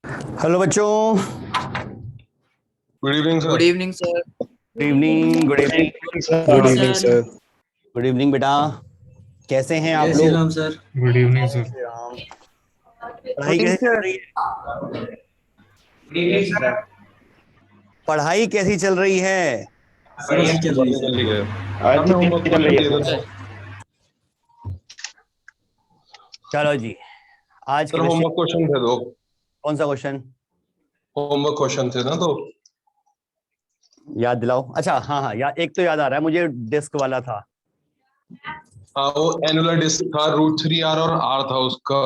Hello बच्चों। Good evening sir. Good evening sir. Good evening. Good evening. Good evening sir. Good evening बेटा, कैसे हैं आप जय श्री लोग? Ram sir. Good evening sir. पढ़ाई कैसी चल रही है? पढ़ाई कैसी चल रही है? बढ़िया चल रही है ठीक सर। है। मैं होमवर्क क्वेश्चन दे देता हूँ। चलो जी, आज सर के होमवर्क क्वेश्चन दे दो। कौन सा क्वेश्चन होमवर्क क्वेश्चन थे ना तो याद दिलाओ। अच्छा हाँ हाँ, याद, एक तो याद आ रहा है मुझे, डिस्क वाला था। हाँ वो एनुलर डिस्क था, √3r और r था उसका,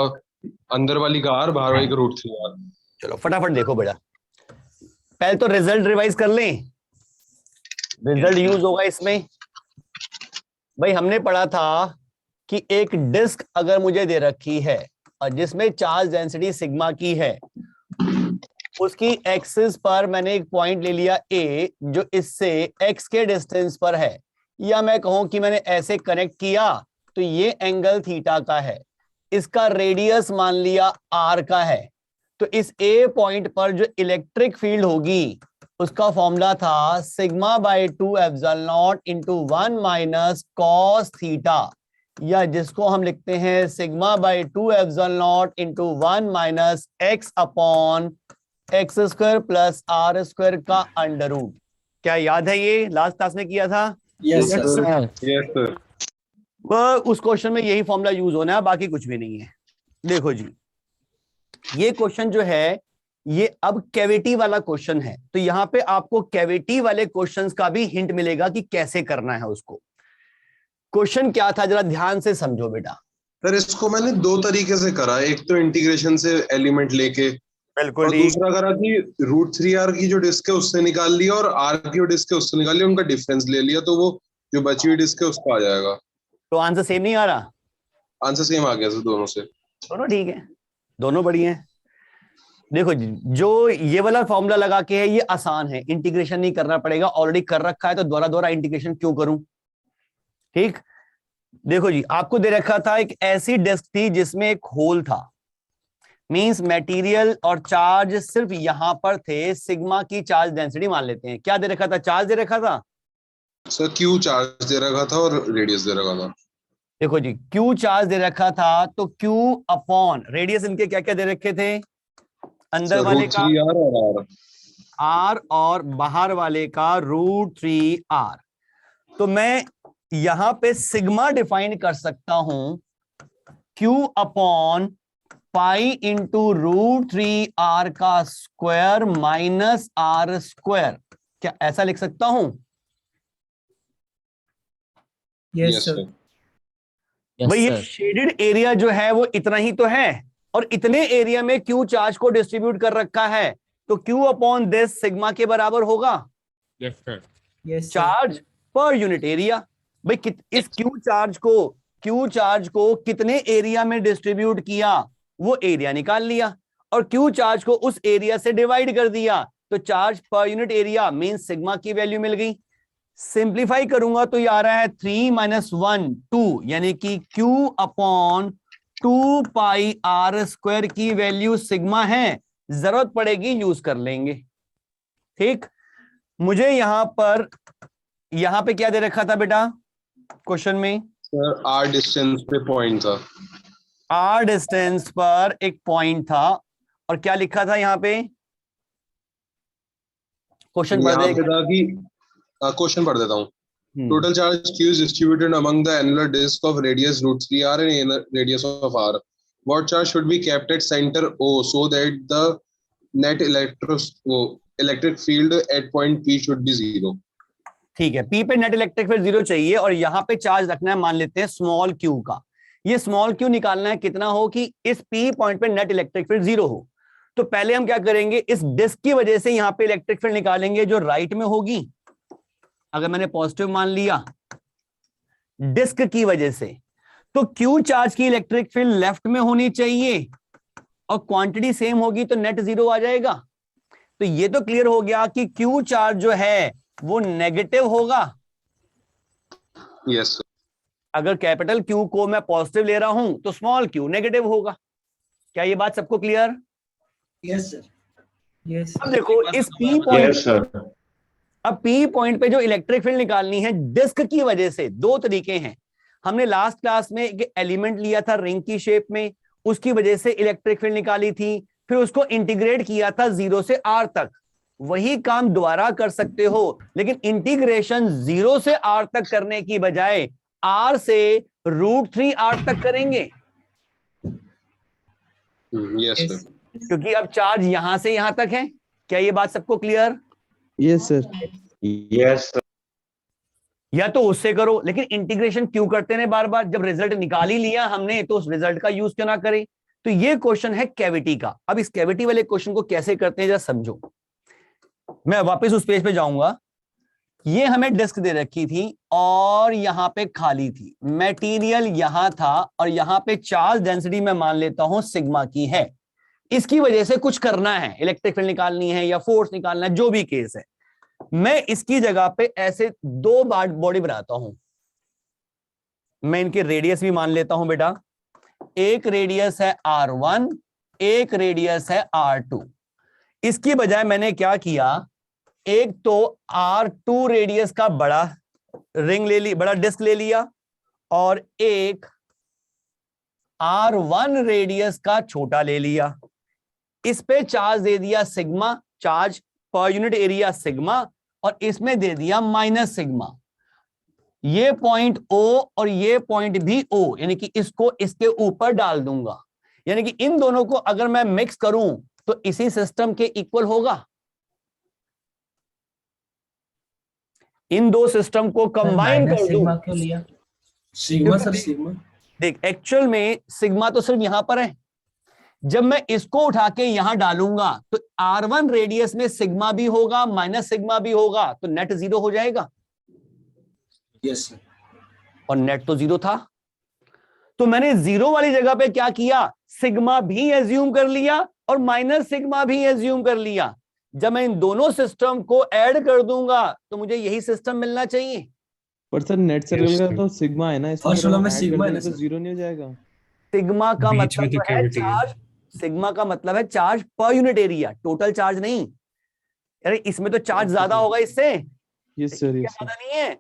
अंदर वाली का r, बाहर वाली का √3r। चलो फटाफट देखो बेटा, पहले तो रिजल्ट रिवाइज कर लें। रिजल्ट यूज होगा इसमें। भाई हमने पढ़ा था कि एक डिस्क अगर मुझे दे रखी है और जिसमें चार्ज डेंसिटी सिग्मा की है, उसकी एक्सिस पर मैंने एक पॉइंट ले लिया ए जो इससे एक्स के डिस्टेंस पर है, या मैं कहूं कि मैंने ऐसे कनेक्ट किया तो ये एंगल थीटा का है, इसका रेडियस मान लिया आर का है। तो इस ए पॉइंट पर जो इलेक्ट्रिक फील्ड होगी उसका फॉर्मूला था σ/2 इंटू 1 माइनस कॉस थीटा, या जिसको हम लिखते हैं σ/2 into 1 minus x upon x square plus r square का अंडर रूट। क्या याद है? ये लास्ट क्लास में किया था। Yes sir. Yes sir. वह उस क्वेश्चन में यही फॉर्मूला यूज होना है, बाकी कुछ भी नहीं है। देखो जी, ये क्वेश्चन जो है ये अब कैविटी वाला क्वेश्चन है, तो यहां पे आपको कैविटी वाले क्वेश्चंस का भी हिंट मिलेगा कि कैसे करना है उसको। क्वेश्चन क्या था जरा ध्यान से समझो बेटा। सर इसको मैंने दो तरीके से करा, एक तो इंटीग्रेशन से एलिमेंट लेके, बिल्कुल और ठीक। दूसरा करा कि √3r की जो डिस्क है उससे निकाल लिया और r की जो डिस्क है उससे निकाल लिया, उनका डिफरेंस ले लिया, तो वो जो बची हुई डिस्क है उसका आ जाएगा। तो आंसर सेम नहीं आ रहा? आंसर सेम आ गया सर दोनों से। दोनों ठीक है, दोनों बढ़िया है। देखो जी, जो ये वाला फॉर्मूला लगा के है ये आसान है, इंटीग्रेशन नहीं करना पड़ेगा, ऑलरेडी कर रखा है तो दोबारा दोबारा इंटीग्रेशन क्यों करूं। ठीक, देखो जी, आपको दे रखा था एक ऐसी डिस्क थी जिसमें एक होल था, मींस मटेरियल और चार्ज सिर्फ यहां पर थे, सिग्मा की चार्ज डेंसिटी मान लेते हैं। क्या दे रखा था? चार्ज दे रखा था। सर Q चार्ज दे रखा था और रेडियस दे रखा था। देखो जी, Q चार्ज दे रखा था तो Q अपॉन रेडियस इनके क्या क्या दे रखे थे? अंदर सर वाले का √3r और r। R और बाहर वाले का √3r। तो मैं यहां पे सिग्मा डिफाइन कर सकता हूं Q अपॉन पाई इंटू √3r का स्क्वायर माइनस r स्क्वायर। क्या ऐसा लिख सकता हूं? Yes sir. भाई ये शेडेड एरिया जो है वो इतना ही तो है, और इतने एरिया में Q चार्ज को डिस्ट्रीब्यूट कर रखा है, तो Q अपॉन दिस सिग्मा के बराबर होगा। Yes sir. Yes charge per unit area. भाई इस Q चार्ज को कितने एरिया में डिस्ट्रीब्यूट किया वो एरिया निकाल लिया, और Q चार्ज को उस एरिया से डिवाइड कर दिया, तो charge per unit area mean sigma की वैल्यू मिल गई। सिंप्लीफाई करूंगा तो ये आ रहा है 3 - 1 2, यानी कि Q अपॉन 2 पाई r स्क्वायर की वैल्यू सिग्मा है, जरूरत पड़ेगी यूज कर लेंगे। ठीक, मुझे यहां पे क्या दे रखा था बेटा क्वेश्चन में? सर r डिस्टेंस पे पॉइंट था। r डिस्टेंस पर एक पॉइंट था, और क्या लिखा था यहां पे? क्वेश्चन पढ़ यहाँ दे। पे था कि क्वेश्चन पढ़ देता हूँ। Total charge Q is distributed among the annular disk of radius √3r and inner radius of r. What charge should be kept at center O so that the net electric field at point P should be 0? ठीक है, P पे net electric field 0 चाहिए, और यहां पे charge रखना है, मान लेते हैं स्मॉल q का। ये स्मॉल q निकालना है कितना हो कि इस P पॉइंट पे नेट इलेक्ट्रिक फील्ड 0 हो। तो पहले हम क्या करेंगे, इस डिस्क की वजह से यहां पे इलेक्ट्रिक फील्ड निकालेंगे जो राइट में होगी। अगर मैंने पॉजिटिव मान लिया डिस्क की वजह से, तो Q चार्ज की इलेक्ट्रिक फील्ड लेफ्ट में होनी चाहिए, और क्वांटिटी सेम होगी तो नेट 0 आ जाएगा। तो ये तो क्लियर हो गया कि Q चार्ज जो है वो नेगेटिव होगा। Yes sir. अगर कैपिटल Q को मैं पॉजिटिव ले रहा हूं तो स्मॉल q नेगेटिव होगा। क्या ये बात सबको क्लियर? Yes, sir. Yes. अब देखो इस P पॉइंट, Yes, sir. अब P पॉइंट पे जो इलेक्ट्रिक फील्ड निकालनी है डिस्क की वजह से, दो तरीके हैं। हमने लास्ट क्लास में एक एलिमेंट लिया था रिंग की शेप में, उसकी वजह से इलेक्ट्रिक फील्ड निकाली थी, फिर उसको इंटीग्रेट किया था 0 से R तक। वही काम दोबारा कर सकते हो, लेकिन इंटीग्रेशन 0 से R तक करने की बजाय R से √3R तक करेंगे, Yes, sir. क्योंकि अब चार्ज यहां से यहां तक है। क्या ये बात सबको clear? Yes, sir. Yes, sir. या तो उससे करो, लेकिन इंटीग्रेशन क्यों करते हैं बार बार? जब रिजल्ट निकाल ही लिया हमने तो उस रिजल्ट का यूज क्यों ना करें? तो ये क्वेश्चन है कैविटी का। अब इस कैविटी वाले क्वेश्चन को कैसे करते हैं जरा समझो। मैं वापस उस पेज पे जाऊंगा। ये हमें डिस्क दे रखी थी और यहां पे खाली थी, मटेरियल यहां था और यहां पे चार्ज डेंसिटी मैं मान लेता हूं सिग्मा की है। इसकी वजह से कुछ करना है, इलेक्ट्रिक फील्ड निकालनी है या फोर्स निकालना है, जो भी केस है। मैं इसकी जगह पे ऐसे दो बॉडी बनाता हूं। मैं इनके रेडियस भी मान लेता हूं बेटा। एक रेडियस है R1, एक रेडियस है R2। इसकी बजाय मैंने क्या किया, एक तो R2 रेडियस का बड़ा रिंग ले ली, बड़ा डिस्क ले लिया, और एक R1 रेडियस का छोटा ले लिया। इस पे चार्ज दे दिया sigma, charge per unit area sigma, और इसमें दे दिया माइनस सिग्मा। ये पॉइंट O और ये पॉइंट भी O, यानी कि इसको इसके ऊपर डाल दूंगा। यानी कि इन दोनों को अगर मैं मिक्स करूं तो इसी सिस्टम के इक्वल होगा। इन दो सिस्टम को कंबाइन कर दूं। सिग्मा क्यों लिया? Sigma sir, sigma. देख, एक्चुअल में सिग्मा तो सिर्फ यहां पर है। जब मैं इसको उठा के यहां डालूंगा तो R1 रेडियस में सिग्मा भी होगा, माइनस सिग्मा भी होगा, तो नेट 0 हो जाएगा। Yes sir. और नेट तो 0 था, तो मैंने 0 वाली जगह पे क्या किया, सिग्मा भी एज्यूम कर लिया और माइनस सिग्मा भी एज्यूम कर लिया। जब मैं इन दोनों सिस्टम को ऐड कर दूंगा तो मुझे यही सिस्टम मिलना चाहिए। पर सर नेट सर्कल Yes, का sir. तो सिग्मा है ना, First वाला में सिग्मा है ना तो सर। 0 नहीं हो जाएगा। सिग्मा का बीच में मतलब तो है cavity है। चार्ज, सिग्मा का मतलब है charge per unit area, total charge नहीं। अरे इसमें तो चार्ज ज्यादा होगा इससे, यस सर, यस ज्यादा सर, नहीं है।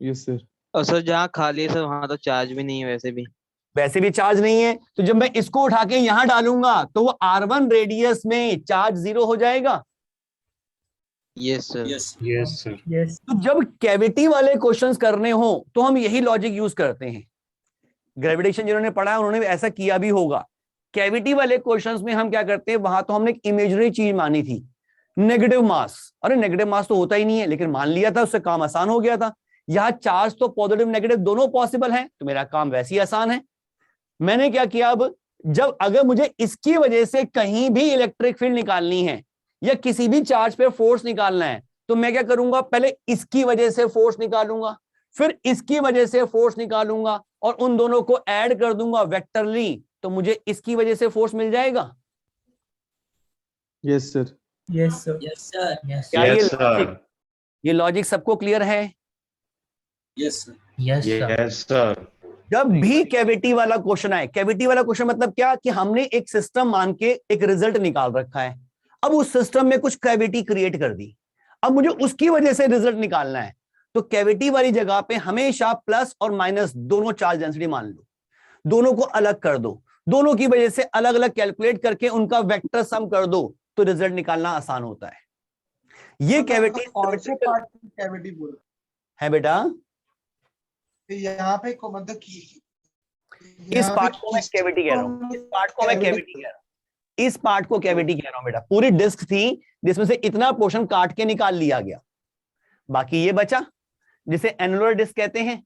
Yes sir. और सर जहाँ खाली है सर वहां तो चार्ज भी नहीं है वैसे भी चार्ज नहीं है, तो जब मैं इसको उठा के यहां डालूंगा तो वो R1 रेडियस में चार्ज 0 हो जाएगा। Yes sir. Yes, sir. Yes. तो जब कैविटी वाले क्वेश्चंस करने हो तो हम यही लॉजिक यूज करते हैं। ग्रेविटेशन जिन्होंने पढ़ा है उन्होंने ऐसा किया भी होगा। कैविटी वाले क्वेश्चंस में हम क्या करते हैं, वहां तो हमने एक इमेजिनरी चीज मानी थी, नेगेटिव मास। अरे नेगेटिव मास तो होता ही नहीं है, लेकिन मान लिया था, उससे काम आसान हो गया था। यहां चार्ज तो पॉजिटिव नेगेटिव दोनों पॉसिबल है, तो मेरा काम वैसे ही आसान है। मैंने क्या किया, अब जब अगर मुझे इसकी वजह से कहीं भी इलेक्ट्रिक फील्ड निकालनी है या किसी भी चार्ज पे फोर्स निकालना है, तो मैं क्या करूंगा, पहले इसकी वजह से फोर्स निकालूंगा, फिर इसकी वजह से फोर्स निकालूंगा और उन दोनों को ऐड कर दूंगा वेक्टरली, तो मुझे इसकी वजह से फोर्स मिल जाएगा। Yes sir. Yes sir. Yes sir. क्या Yes, sir. ये लॉजिक सबको क्लियर है? Yes sir. Yes sir. Yes, sir. जब भी कैविटी वाला क्वेश्चन आए, कैविटी वाला क्वेश्चन मतलब क्या, कि हमने एक सिस्टम मान के एक रिजल्ट निकाल रखा है, अब उस सिस्टम में कुछ कैविटी क्रिएट कर दी, अब मुझे उसकी वजह से रिजल्ट निकालना है, तो कैविटी वाली जगह पे हमेशा प्लस और माइनस दोनों चार्ज डेंसिटी मान लो, दोनों को अलग कर दो, दोनों की वजह से अलग अलग कैलकुलेट करके उनका वेक्टर सम कर दो, तो रिजल्ट निकालना आसान होता है। ये कैविटी कैविटी बोल है बेटा, यहाँ पे को मतलब कि इस पार्ट को मैं कैविटी कह रहा हूँ, इस पार्ट को मैं कैविटी कह रहा हूँ, इस पार्ट को कैविटी कह रहा हूँ बेटा। पूरी डिस्क थी जिसमें से इतना पोर्शन काट के निकाल लिया गया, बाकी ये बचा जिसे एनुलर डिस्क कहते हैं।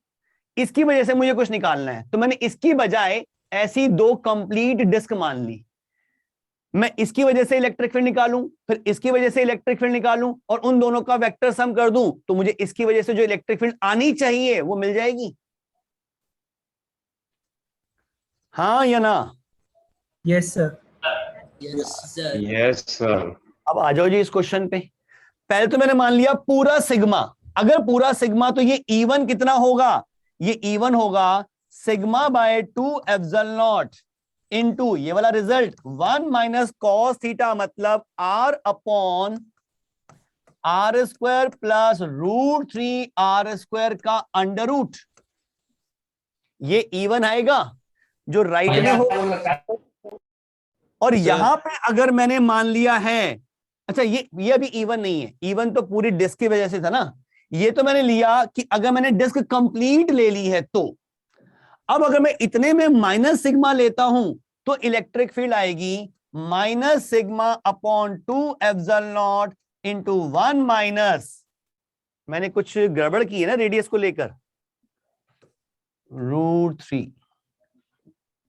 इसकी वजह से मुझे कुछ निकालना है, तो मैंने इसकी बजाय ऐसी दो कंप्लीट डिस्क मान ली। मैं इसकी वजह से इलेक्ट्रिक फील्ड निकालूं, फिर इसकी वजह से इलेक्ट्रिक फील्ड निकालूं और उन दोनों का वेक्टर सम कर दूं, तो मुझे इसकी वजह से जो इलेक्ट्रिक फील्ड आनी चाहिए वो मिल जाएगी। हाँ या ना? Yes sir. Yes, sir. अब आ जाओ जी इस क्वेश्चन पे। पहले तो मैंने मान लिया पूरा सिग्मा, अगर पूरा सिग्मा तो ये E1 कितना होगा, ये E1 होगा sigma bye 2 epsilon not. Into ये वाला रिजल्ट 1 माइनस कॉस थीटा, मतलब r upon r square plus √3r² का अंडर रूट। ये इवन आएगा जो राइट में हो। और यहां पे अगर मैंने मान लिया है, अच्छा ये अभी इवन नहीं है, इवन तो पूरी डिस्क की वजह से था ना। ये तो मैंने लिया कि अगर मैंने डिस्क कंप्लीट ले ली है तो। अब अगर मैं इतने में माइनस सिग्मा लेता हूं तो इलेक्ट्रिक फील्ड आएगी minus sigma upon 2 epsilon not into 1 minus, मैंने कुछ गड़बड़ की है ना रेडियस को लेकर, √3,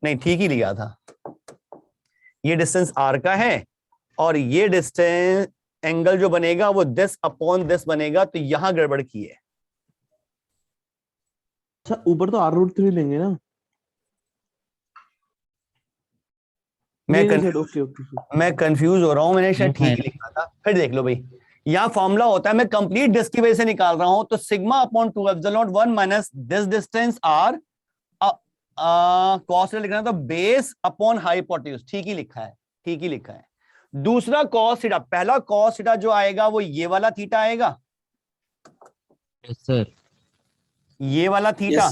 नहीं ठीक ही लिया था। ये डिस्टेंस r का है और ये डिस्टेंस एंगल जो बनेगा वो दिस अपॉन दिस बनेगा, तो यहां गड़बड़ की है। अच्छा ऊपर तो r√3 लेंगे ना? मैं कंफ्यूज हो रहा हूं, मैंने शायद ठीक लिखा था, फिर देख लो भाई। यहां फॉर्मूला होता है, मैं कंप्लीट डिस्क की वजह से निकाल रहा हूं, तो sigma upon 2 epsilon not 1 minus this distance r cos लिखना था बेस अपॉन हाइपोटेन्यूज, ठीक ही लिखा है, ठीक ही लिखा है। दूसरा कॉस थीटा, पहला कॉस थीटा जो आएगा वो ये वाला थीटा आएगा, यस सर, ये वाला थीटा।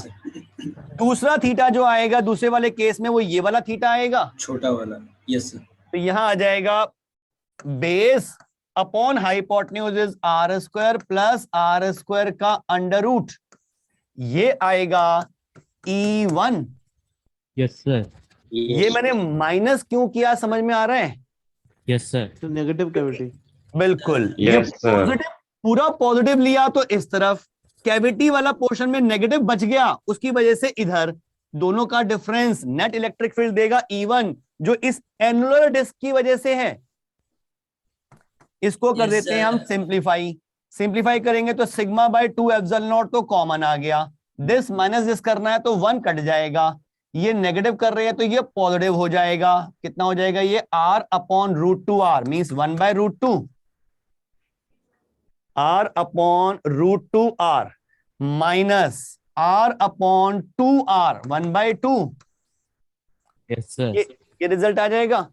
दूसरा थीटा जो आएगा दूसरे वाले केस में वो ये वाला थीटा आएगा, छोटा वाला, यस सर। तो यहां आ जाएगा base upon hypotenuse is r² plus r² का अंडर रूट, ये आएगा E1। यस सर, ये मैंने माइनस क्यों किया समझ में आ रहा है? Yes sir. तो नेगेटिव कैविटी। बिल्कुल, ये Yes, sir. पॉजिटिव, पूरा पॉजिटिव लिया तो इस तरफ, कैविटी वाला पोर्शन में नेगेटिव बच गया, उसकी वजह से इधर, दोनों का डिफरेंस नेट इलेक्ट्रिक फील्ड देगा E1, जो इस एनुलर डिस्क की वजह से है। इसको कर देते हैं हम सिंप्लीफाई करेंगे तो सिग्मा बाय 2 एप्सिलॉन नॉट तो कॉमन आ गया, दिस माइनस दिस करना है तो 1 कट जाएगा, ये नेगेटिव कर रहे हैं तो ये पॉजिटिव हो जाएगा। कितना हो जाएगा ये? r upon √2r means 1 by √2, r upon √2r minus r upon 2r 1 by 2, yes sir. ये रिजल्ट आ जाएगा।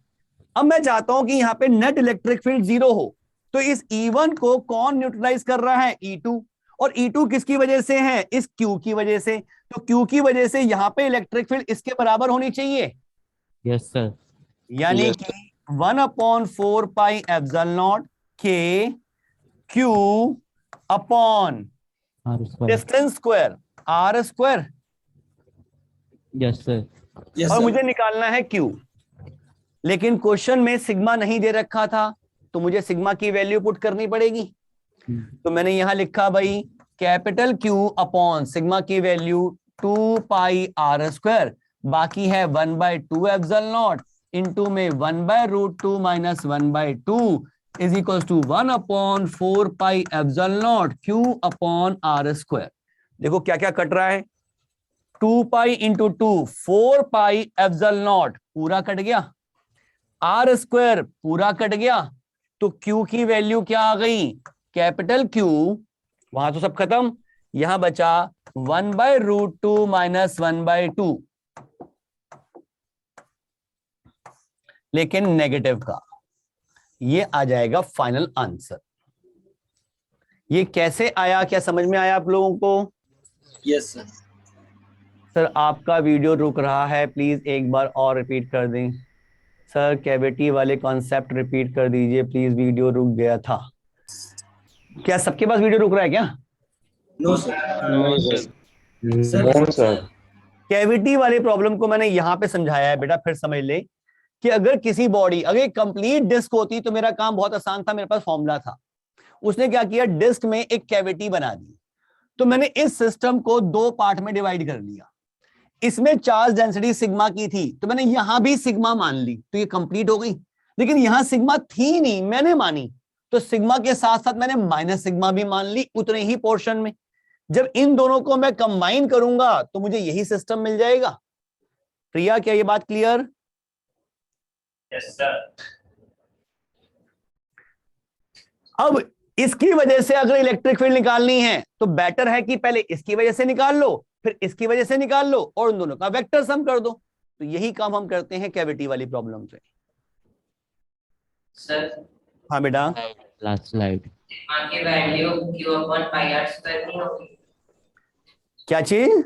अब मैं चाहता हूं कि यहां पे नेट इलेक्ट्रिक फील्ड 0 हो, तो इस E1 को कौन न्यूट्रलाइज कर रहा है? E2। और E2 किसकी वजह से है? इस Q की वजह से। तो Q की वजह से यहां पे इलेक्ट्रिक फील्ड इसके बराबर होनी चाहिए, यस सर। यानी Yes. कि 1/4 pi epsilon not K Q upon distance square r², yes sir. और मुझे निकालना है Q। लेकिन क्वेश्चन में सिग्मा नहीं दे रखा था, तो मुझे सिग्मा की वैल्यू पुट करनी पड़ेगी। तो मैंने यहां लिखा भाई कैपिटल Q अपॉन सिग्मा की वैल्यू 2 पाई r², बाकी है 1 बाय 2 एप्सिलॉन नॉट इंटू में 1 by √2 minus 1 by 2 is equal to 1/4 pi epsilon not Q upon r²। देखो क्या क्या कट रहा है, 2 pi into 2 4 pi epsilon not पूरा कट गया, r² पूरा कट गया, तो Q की वैल्यू क्या आ गई? कैपिटल Q, वहां तो सब खत्म, यहां बचा 1 बाय √2 माइनस 1 बाय 2, लेकिन नेगेटिव का। ये आ जाएगा फाइनल आंसर। ये कैसे आया, क्या समझ में आया आप लोगों को? Yes sir. सर आपका वीडियो रुक रहा है, प्लीज एक बार और रिपीट कर दें। सर कैविटी वाले कॉन्सेप्ट रिपीट कर दीजिए प्लीज, वीडियो रुक गया था। क्या सबके पास वीडियो रुक रहा है क्या? No sir. No, sir. Cavity वाले प्रॉब्लम को मैंने यहां पे समझाया है बेटा, फिर समझ ले कि अगर किसी बॉडी, अगर कंप्लीट डिस्क होती तो मेरा काम बहुत आसान था, मेरे पास फॉर्मूला था। उसने क्या किया, डिस्क में एक कैविटी बना दी, तो मैंने इस सिस्टम को 2 पार्ट में डिवाइड कर लिया। इसमें चार्ज डेंसिटी सिग्मा की थी, तो मैंने यहां भी सिग्मा मान ली, तो ये कंप्लीट हो गई। लेकिन यहां सिग्मा थी नहीं, मैंने मानी, तो सिग्मा के साथ साथ मैंने माइनस सिग्मा भी मान ली उतने ही पोर्शन में। जब इन दोनों को मैं कंबाइन करूंगा तो मुझे यही सिस्टम मिल जाएगा। प्रिया क्या ये बात क्लियर? Yes sir. अब इसकी वजह से अगर इलेक्ट्रिक फील्ड निकालनी है तो बेटर है कि पहले इसकी वजह से निकाल लो, फिर इसकी वजह से निकाल लो और उन दोनों का वेक्टर सम कर दो, तो यही काम हम करते हैं कैविटी वाली प्रॉब्लम से। सर हाँ बेटा, लास्ट स्लाइड। सिग्मा की value q upon pi R square नहीं होगी? क्या चीज?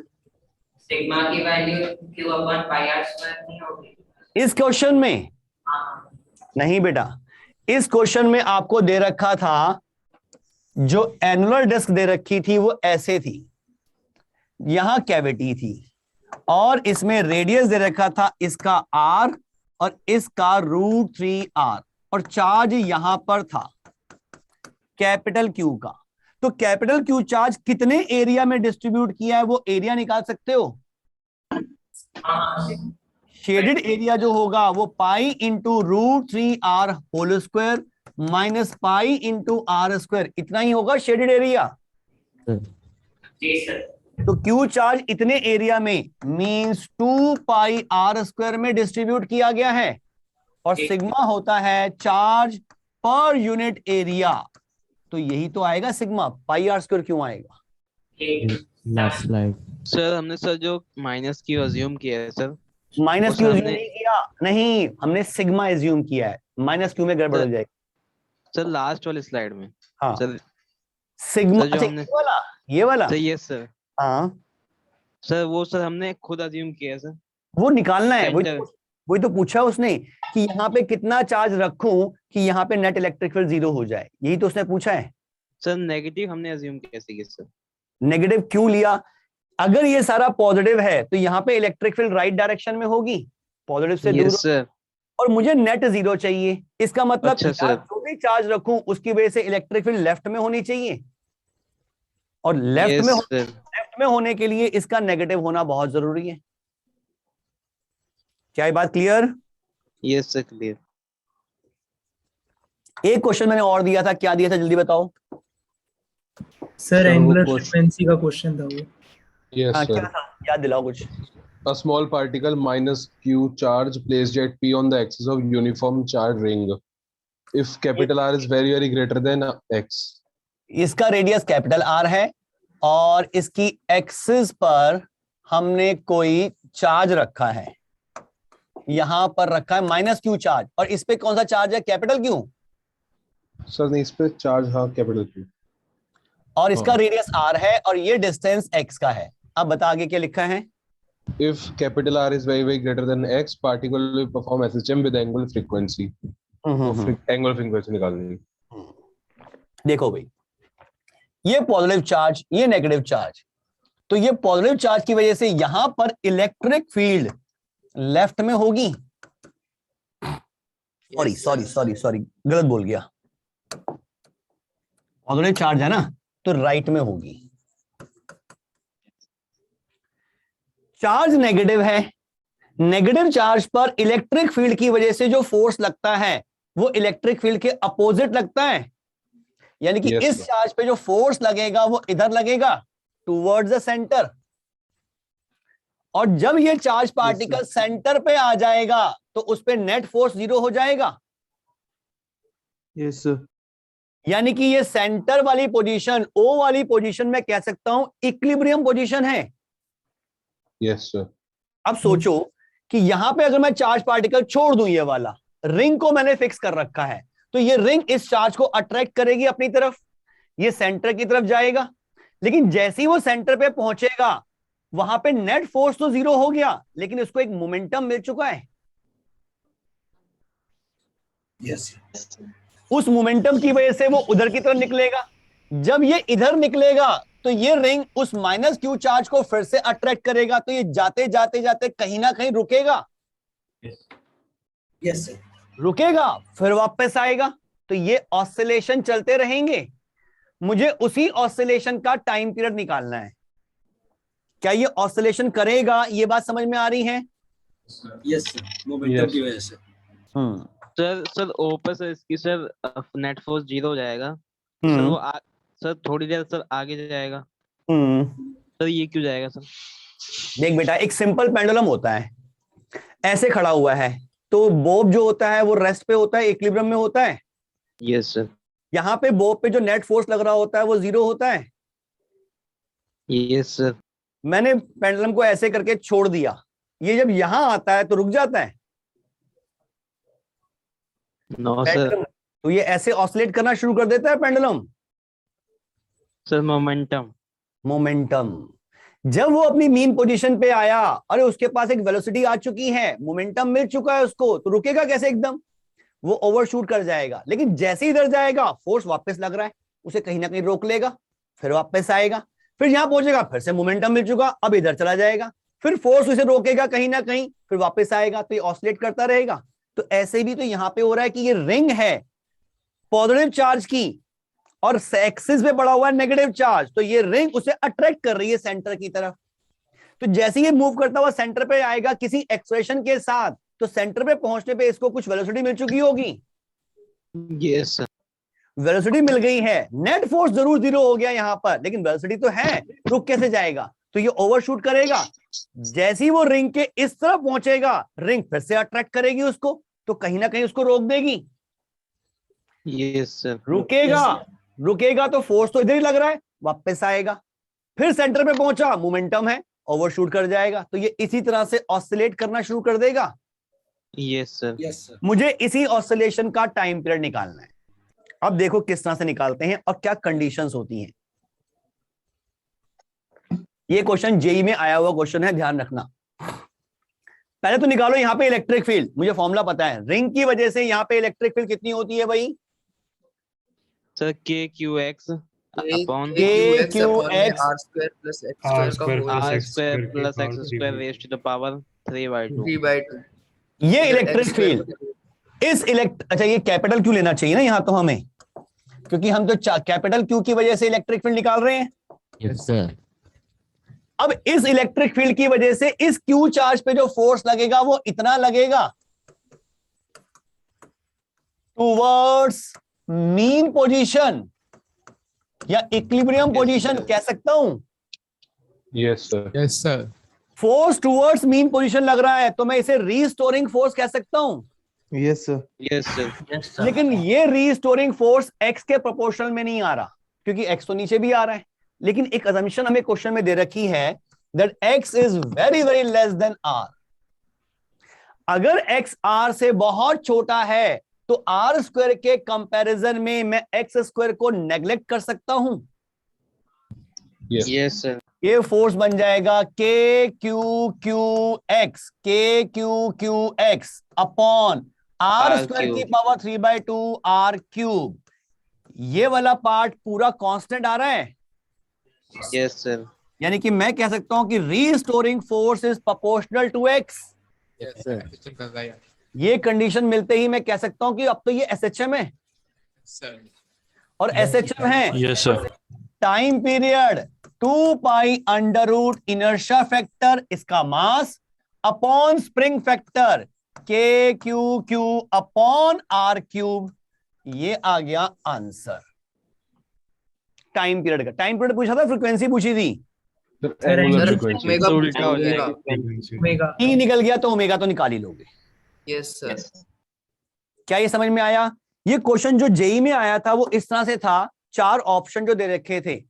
सिग्मा की value q upon pi R square नहीं होगी? इस क्वेश्चन में हाँ नहीं बेटा, इस क्वेश्चन में आपको दे रखा था, जो एनुलर डिस्क दे रखी थी वो ऐसे थी, यहां कैविटी थी, और इसमें रेडियस दे रखा था इसका r और इसका √3r, और चार्ज यहां पर था कैपिटल Q का। तो कैपिटल Q चार्ज कितने एरिया में डिस्ट्रीब्यूट किया है वो एरिया निकाल सकते हो। हाँ शेडेड एरिया जो होगा वो pi into √3r whole square minus pi into R square, इतना ही होगा शेडेड एरिया। जी सर। तो Q चार्ज इतने एरिया में मींस 2 पाई आर स्क्वायर में डिस्ट्रीब्यूट किया गया है, और सिग्मा होता है चार्ज पर यूनिट एरिया। तो यही तो आएगा सिग्मा, पाई आर स्क्वायर क्यों आएगा? Last slide. सर हमने सर जो माइनस क्यू अज्यूम किया है सर, माइनस उस क्यू हमने- नहीं किया, नहीं, हमने सिग्मा एज्यूम किया है, माइनस क्यू में गड़बड़ हो जाएगी। सर लास्ट वाली स्लाइड में हाँ, सर, सिग्मा, सर जो अच्छा हमने- ये वाला सर यस सर, हाँ, सर वो सर हमने खुद अज्यूम किया है सर। वो निकालना है। सेंटर। वही तो पूछा उसने कि यहाँ पे कितना चार्ज रखूं कि यहाँ पे नेट इलेक्ट्रिक फील्ड 0 हो जाए, यही तो उसने पूछा है। सर नेगेटिव हमने अज्यूम कैसे किया सर? नेगेटिव क्यों लिया? अगर ये सारा पॉजिटिव है तो यहाँ पे इलेक्ट्रिक फील्ड राइट डायरेक्शन में होगी, पॉजिटिव से दूर, यस सर। और मुझे नेट 0 चाहिए। इसका मतलब अच्छा, यहाँ सर। जो भी चार्ज रखूं उसकी वजह से इलेक्ट्रिक फील्ड लेफ्ट में होनी चाहिए, और यस सर। लेफ्ट में होने के लिए इसका नेगेटिव होना बहुत जरूरी है। क्या ये बात क्लियर? Yes sir clear. एक क्वेश्चन मैंने और दिया था, क्या दिया था जल्दी बताओ। सर एंगुलर फ्रीक्वेंसी का क्वेश्चन था वो। Yes, हाँ, sir. क्या था, याद दिलाओ कुछ। A small particle minus q charge placed at p on the axis of uniform charge ring. If capital R is very very greater than x. इसका रेडियस कैपिटल आर है, और इसकी एक्सिस पर हमने कोई चार्ज रखा है, यहां पर रखा है माइनस क्यू चार्ज, और इस पे कौन सा चार्ज है? कैपिटल क्यू, सर नहीं, इस पे चार्ज हाँ कैपिटल Q. और इसका हाँ। रेडियस आर है, और ये डिस्टेंस एक्स का है। अब बता आगे क्या लिखा है। If capital R is very very greater than x, particle will perform SHM with angular frequency. Angular frequency निकालनी है। देखो भाई, ये पॉजिटिव चार्ज, ये नेगेटिव चार्ज, तो ये पॉजिटिव चार्ज की वजह से यहां पर इलेक्ट्रिक फील्ड लेफ्ट में होगी। सॉरी गलत बोल गया। पॉजिटिव चार्ज है ना, तो राइट में होगी। चार्ज नेगेटिव है, नेगेटिव चार्ज पर इलेक्ट्रिक फील्ड की वजह से जो फोर्स लगता है वो इलेक्ट्रिक फील्ड के अपोजिट लगता है, यानी कि Yes, इस sir. चार्ज पे जो फोर्स लगेगा वो इधर लगेगा, टुवर्ड्स द सेंटर। और जब ये चार्ज पार्टिकल सेंटर पे आ जाएगा तो उस पे नेट फोर्स 0 हो जाएगा। Yes sir. यानी कि ये सेंटर वाली पोजीशन, ओ वाली पोजीशन में कह सकता हूं इक्विलिब्रियम पोजीशन है। Yes sir. अब सोचो कि यहां पे अगर मैं चार्ज पार्टिकल छोड़ दूं, ये वाला रिंग को मैंने फिक्स कर रखा है, तो ये रिंग इस चार्ज को अट्रैक्ट करेगी अपनी तरफ, ये सेंटर की तरफ जाएगा। लेकिन जैसे ही वो सेंटर पे पहुंचेगा वहां पे नेट फोर्स तो 0 हो गया, लेकिन इसको एक मोमेंटम मिल चुका है। यस उस मोमेंटम की वजह से वो उधर की तरफ निकलेगा। जब ये इधर निकलेगा तो ये रिंग उस माइनस क्यू चार्ज को फिर से अट्रैक्ट करेगा, तो ये जाते जाते जाते कहीं ना कहीं रुकेगा, यस रुकेगा फिर वापस आएगा। तो ये ऑसिलेशन चलते रहेंगे। मुझे उसी ऑसिलेशन का टाइम पीरियड निकालना है। क्या ये ऑसिलेशन करेगा? ये बात समझ में आ रही है? यस मोमेंटम की वजह से। सर ऊपर से इसकी सर नेट फोर्स 0 हो जाएगा। सर वो सर थोड़ी देर सर आगे जाएगा। सर ये क्यों जाएगा सर? देख बेटा, एक सिंपल पेंडुलम होता है, ऐसे खड़ा हुआ है, तो बोब जो होता है वो रेस्ट पे होता है, इक्विलिब्रियम में होता है। Yes sir. यहां पे बोब पे जो नेट फोर्स लग रहा होता है वो 0 होता है। Yes sir. मैंने पेंडुलम को ऐसे करके छोड़ दिया, ये जब यहां आता है तो रुक जाता है नो सर। पेंडुलम, तो ये ऐसे ऑसिलेट करना शुरू कर देता है पेंडुलम। Sir momentum. मोमेंटम, जब वो अपनी मीन पोजीशन पे आया, अरे उसके पास एक वेलोसिटी आ चुकी है, मोमेंटम मिल चुका है उसको, तो रुकेगा कैसे एकदम, वो ओवरशूट कर जाएगा। लेकिन जैसे ही इधर जाएगा फोर्स वापस लग रहा है, उसे कहीं ना कहीं रोक लेगा, फिर वापस आएगा, फिर यहां पहुंचेगा, फिर से मोमेंटम मिल चुका, अब इधर चला जाएगा, फिर फोर्स उसे रोकेगा कहीं ना कहीं, फिर वापस आएगा, तो ये ऑसिलेट करता रहेगा। तो ऐसे भी तो यहां पे हो रहा है कि ये रिंग है पॉजिटिव चार्ज की और एक्सिस पे पड़ा हुआ है नेगेटिव चार्ज, तो ये रिंग उसे अट्रैक्ट कर रही है सेंटर की तरफ। तो जैसे ही मूव करता हुआ सेंटर पे आएगा किसी एक्सेलरेशन के साथ, तो सेंटर पे पहुंचने पे इसको कुछ वेलोसिटी मिल चुकी होगी। Yes sir. वेलोसिटी मिल गई है, नेट फोर्स जरूर जीरो हो गया यहां पर, लेकिन वेलोसिटी तो है, रुक कैसे जाएगा, तो ये ओवरशूट करेगा। जैसे ही वो रिंग के इस तरफ पहुंचेगा, रिंग फिर से अट्रैक्ट करेगी उसको, तो कहीं ना कहीं उसको रोक देगी। Yes sir. रुकेगा, रुकेगा तो फोर्स तो इधर ही लग रहा है, वापस आएगा, फिर सेंटर पे पहुंचा, मोमेंटम है, ओवरशूट कर जाएगा, तो ये इसी तरह से ऑसिलेट करना शुरू कर देगा। Yes sir. Yes sir. मुझे इसी ऑसिलेशन का टाइम पीरियड निकालना है। अब देखो किस तरह से निकालते हैं और क्या कंडीशंस होती हैं। ये क्वेश्चन जेई में आया हुआ क्वेश्चन है, ध्यान रखना। पहले तो निकालो यहां पे इलेक्ट्रिक फील्ड, मुझे फॉर्मूला पता है, रिंग की वजह से यहां पे इलेक्ट्रिक फील्ड कितनी होती है भाई, sir k q x upon k q x r square plus x square का r whole square plus x square raise to the power 3/2। 3/2। ये इलेक्ट्रिक फील्ड इस अच्छा ये कैपिटल क्यू लेना चाहिए ना यहां तो हमें, क्योंकि हम तो कैपिटल क्यू की वजह से इलेक्ट्रिक फील्ड निकाल रहे हैं। Yes sir. अब इस इलेक्ट्रिक फील्ड की वजह से इस क्यू चार्ज पे जो फोर्स लगेगा वो इतना लगेगा टुवर्ड्स मीन पोजीशन या इक्विलिब्रियम पोजीशन कह सकता हूं। Yes sir. Yes sir. Force towards mean position लग रहा है, तो मैं इसे रीस्टोरिंग फोर्स कह सकता हूं। Yes sir. Yes sir. लेकिन ये रीस्टोरिंग फोर्स एक्स के प्रोपोर्शनल में नहीं आ रहा, क्योंकि एक्स तो नीचे भी आ रहा है। लेकिन एक अजम्पशन हमें क्वेश्चन में दे रखी है that X is very very less than R. अगर एक्स आर से बहुत छोटा है तो आर स्क्वायर के कंपैरिजन में मैं एक्स स्क्वायर को नेग्लेक्ट कर सकता हूं। Yes sir. ये फोर्स बन जाएगा K Q Q X, K Q Q x upon R square की पावर 3/2 आर क्यूब। ये वाला पार्ट पूरा कांस्टेंट आ रहा है। Yes sir. यानी कि मैं कह सकता हूं कि restoring force is proportional to X. Yes sir. ये कंडीशन मिलते ही मैं कह सकता हूं कि अब तो ये एसएचएम है, सर। और एसएचएम है yes sir. Time period 2 pi under root inertia factor, इसका mass upon spring factor K Q Q upon R cube. ये आ गया आंसर टाइम पीरियड का। टाइम पीरियड पूछा था, फ्रीक्वेंसी पूछी थी, ओमेगा उल्टा हो जाएगा। ओमेगा। टी निकल गया तो ओमेगा तो निकाल ही लोगे। Yes sir. क्या ये समझ में आया? ये क्वेश्चन जो जेई में आया था वो इस तरह से था, 4 ऑप्शन जो दे रखे थे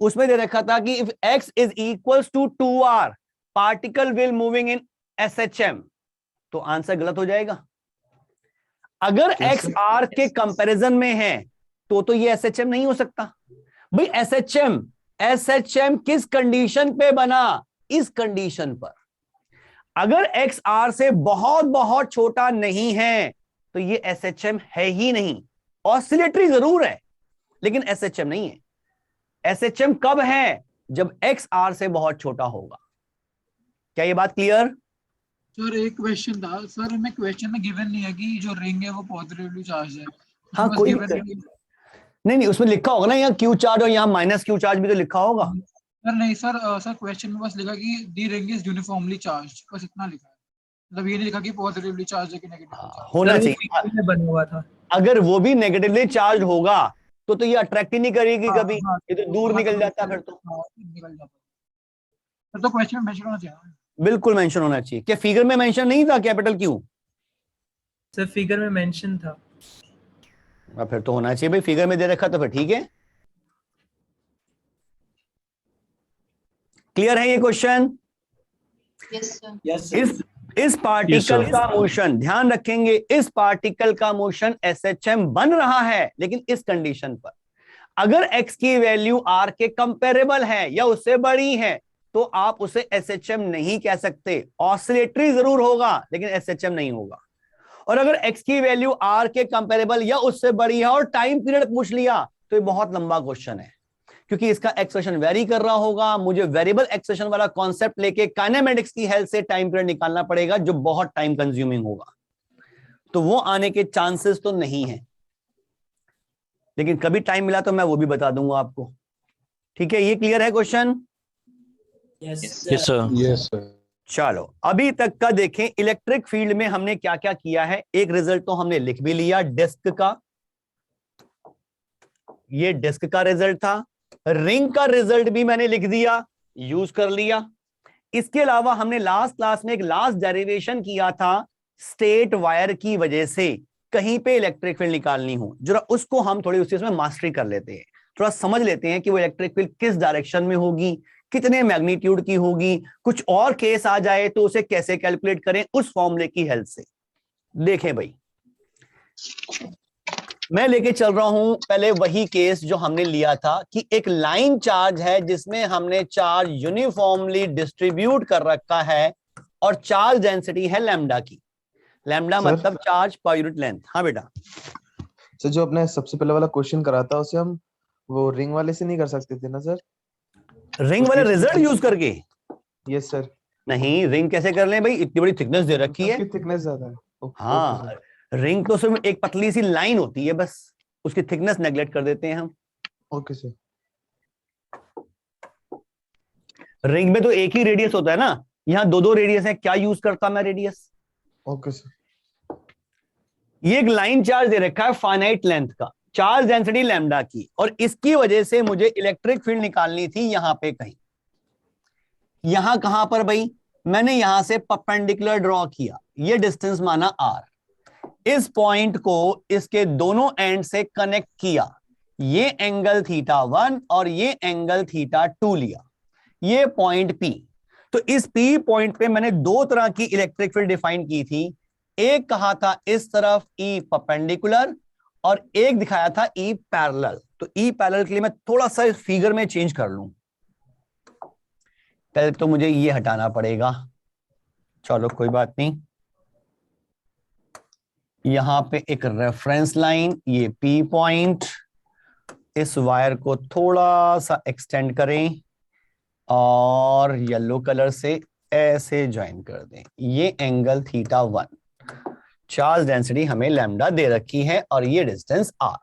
उसमें दे रखा था कि if x is equals to 2r particle will moving in SHM, तो आंसर गलत हो जाएगा। अगर x r के कंपैरिजन में है तो ये एसएचएम नहीं हो सकता। भाई एसएचएम किस कंडीशन पे बना? इस कंडीशन पर। अगर x r से बहुत बहुत छोटा नहीं है तो ये एसएचएम है ही नहीं। ऑसिलेटरी जरूर है लेकिन एसएचएम नहीं है। एसएचएम कब है? जब x r से बहुत छोटा होगा। क्या ये बात क्लियर? सर एक क्वेश्चन था सर, हमें क्वेश्चन में गिवन नहीं है कि जो रिंग है वो पॉजिटिवली चार्ज है। हाँ बस कोई given नहीं, उसमें लिखा होगा ना, यहाँ क्यू चार्ज और यहाँ माइनस क्यू चार्ज भी तो लिखा होगा। सर नहीं सर, सर क्वेश्चन में बस लिखा कि दी रिंग इज यूनिफॉर्मली चार्ज, बस इतना लिखा है। मतलब ये नहीं लिखा कि पॉजिटिवली चार्ज है कि नेगेटिवली चार्ज। होना सर, वो चाहिए। figure में बना हुआ था। अगर वो भी नेगेटिवली चार्ज होगा तो ये अट्रैक्ट ही नहीं करेगी हाँ, कभी, हाँ, ये तो दूर हाँ, निकल जाता फिर तो। हाँ, निकल जाता। सर तो क्वेश्चन में मेंशन होना चाहिए। बिल्कुल मेंशन होना चाहिए। क्या फिगर में मेंशन नहीं था कैपिटल क्यू? सर फिगर में मेंशन था। फिर तो होना चाहिए भाई, फिगर में दे रखा तो फिर ठीक है। क्लियर है ये क्वेश्चन? इस पार्टिकल का मोशन, ध्यान रखेंगे, इस पार्टिकल का मोशन SHM बन रहा है, लेकिन इस कंडीशन पर, अगर x की वैल्यू r के कंपेरेबल है या उससे बड़ी है तो आप उसे SHM नहीं कह सकते। ऑसिलेटरी जरूर होगा लेकिन SHM नहीं होगा। और अगर x की वैल्यू r के कंपेरेबल या उससे बड़ी है और टाइम पीरियड पूछ लिया तो ये बहुत लंबा क्वेश्चन है, क्योंकि इसका एक्सप्रेशन वेरी कर रहा होगा। मुझे वेरिएबल एक्सप्रेशन वाला कॉन्सेप्ट लेके काइनेमेटिक्स की हेल्प से टाइम पीरियड निकालना पड़ेगा, जो बहुत टाइम कंज्यूमिंग होगा, तो वो आने के चांसेस तो नहीं है, लेकिन कभी टाइम मिला तो मैं वो भी बता दूंगा आपको। ठीक है, ये क्लियर है क्वेश्चन? Yes sir. चलो अभी तक का देखें, इलेक्ट्रिक फील्ड में हमने क्या क्या किया है। एक रिजल्ट तो हमने लिख भी लिया डिस्क का, ये डिस्क का रिजल्ट था। रिंग का रिजल्ट भी मैंने लिख दिया, यूज कर लिया। इसके अलावा हमने लास्ट क्लास में एक लास्ट डेरिवेशन किया था, स्टेट वायर की वजह से कहीं पे इलेक्ट्रिक फील्ड निकालनी हो, जरा उसको हम थोड़ी उस चीज में मास्टरी कर लेते हैं, थोड़ा समझ लेते हैं कि वो इलेक्ट्रिक फील्ड किस डायरेक्शन में होगी, कितने मैग्नीट्यूड की होगी, कुछ और केस आ जाए तो उसे कैसे कैलकुलेट करें उस फॉर्मूले की हेल्प से। देखें भाई, मैं लेके चल रहा हूं पहले वही केस जो हमने लिया था कि एक लाइन चार्ज है जिसमें हमने चार्ज यूनिफॉर्मली डिस्ट्रीब्यूट कर रखा है और चार्ज डेंसिटी है लैम्डा की। लैम्डा मतलब चार्ज पर यूनिट लेंथ। हाँ बेटा। सर जो अपने सबसे पहले वाला क्वेश्चन करा था उसे हम वो रिंग वाले से नहीं कर सकते थे ना सर? रिंग वाले रिजल्ट यूज करके? Yes sir. नहीं, रिंग कैसे कर लें भाई, इतनी बड़ी थिकनेस दे रखी है। थिकनेस ज्यादा है। हाँ, रिंग तो सिर्फ एक पतली सी लाइन होती है, बस उसकी थिकनेस नेगलेक्ट कर देते हैं हम। Okay sir. रिंग में तो एक ही रेडियस होता है ना, यहाँ दो दो रेडियस है, क्या यूज करता मैं रेडियस? Okay sir. ये एक लाइन चार्ज दे रखा है फाइनाइट लेंथ का, चार्ज डेंसिटी लैम्डा की, और इसकी वजह से मुझे इलेक्ट्रिक फील्ड निकालनी थी यहां पे कहीं। यहां कहां पर भाई? मैंने यहां से परपेंडिकुलर ड्रॉ किया, ये डिस्टेंस माना r, इस पॉइंट को इसके दोनों एंड से कनेक्ट किया, ये एंगल θ1 और ये एंगल θ2 लिया, ये पॉइंट P। तो इस P पॉइंट पे मैंने दो तरह की इलेक्ट्रिक फील्ड डिफाइन की थी, एक कहा था इस तरफ E परपेंडिकुलर और एक दिखाया था E पैरेलल। तो E पैरेलल के लिए मैं थोड़ा सा इस फिगर में चेंज कर लूं, पहले तो मुझे ये हटाना पड़ेगा, चलो कोई बात नहीं। यहां पे एक रेफरेंस लाइन, ये P पॉइंट, इस वायर को थोड़ा सा एक्सटेंड करें और येलो कलर से ऐसे ज्वाइन कर दें, ये एंगल θ1, चार्ज डेंसिटी हमें लैम्डा दे रखी है और ये डिस्टेंस r।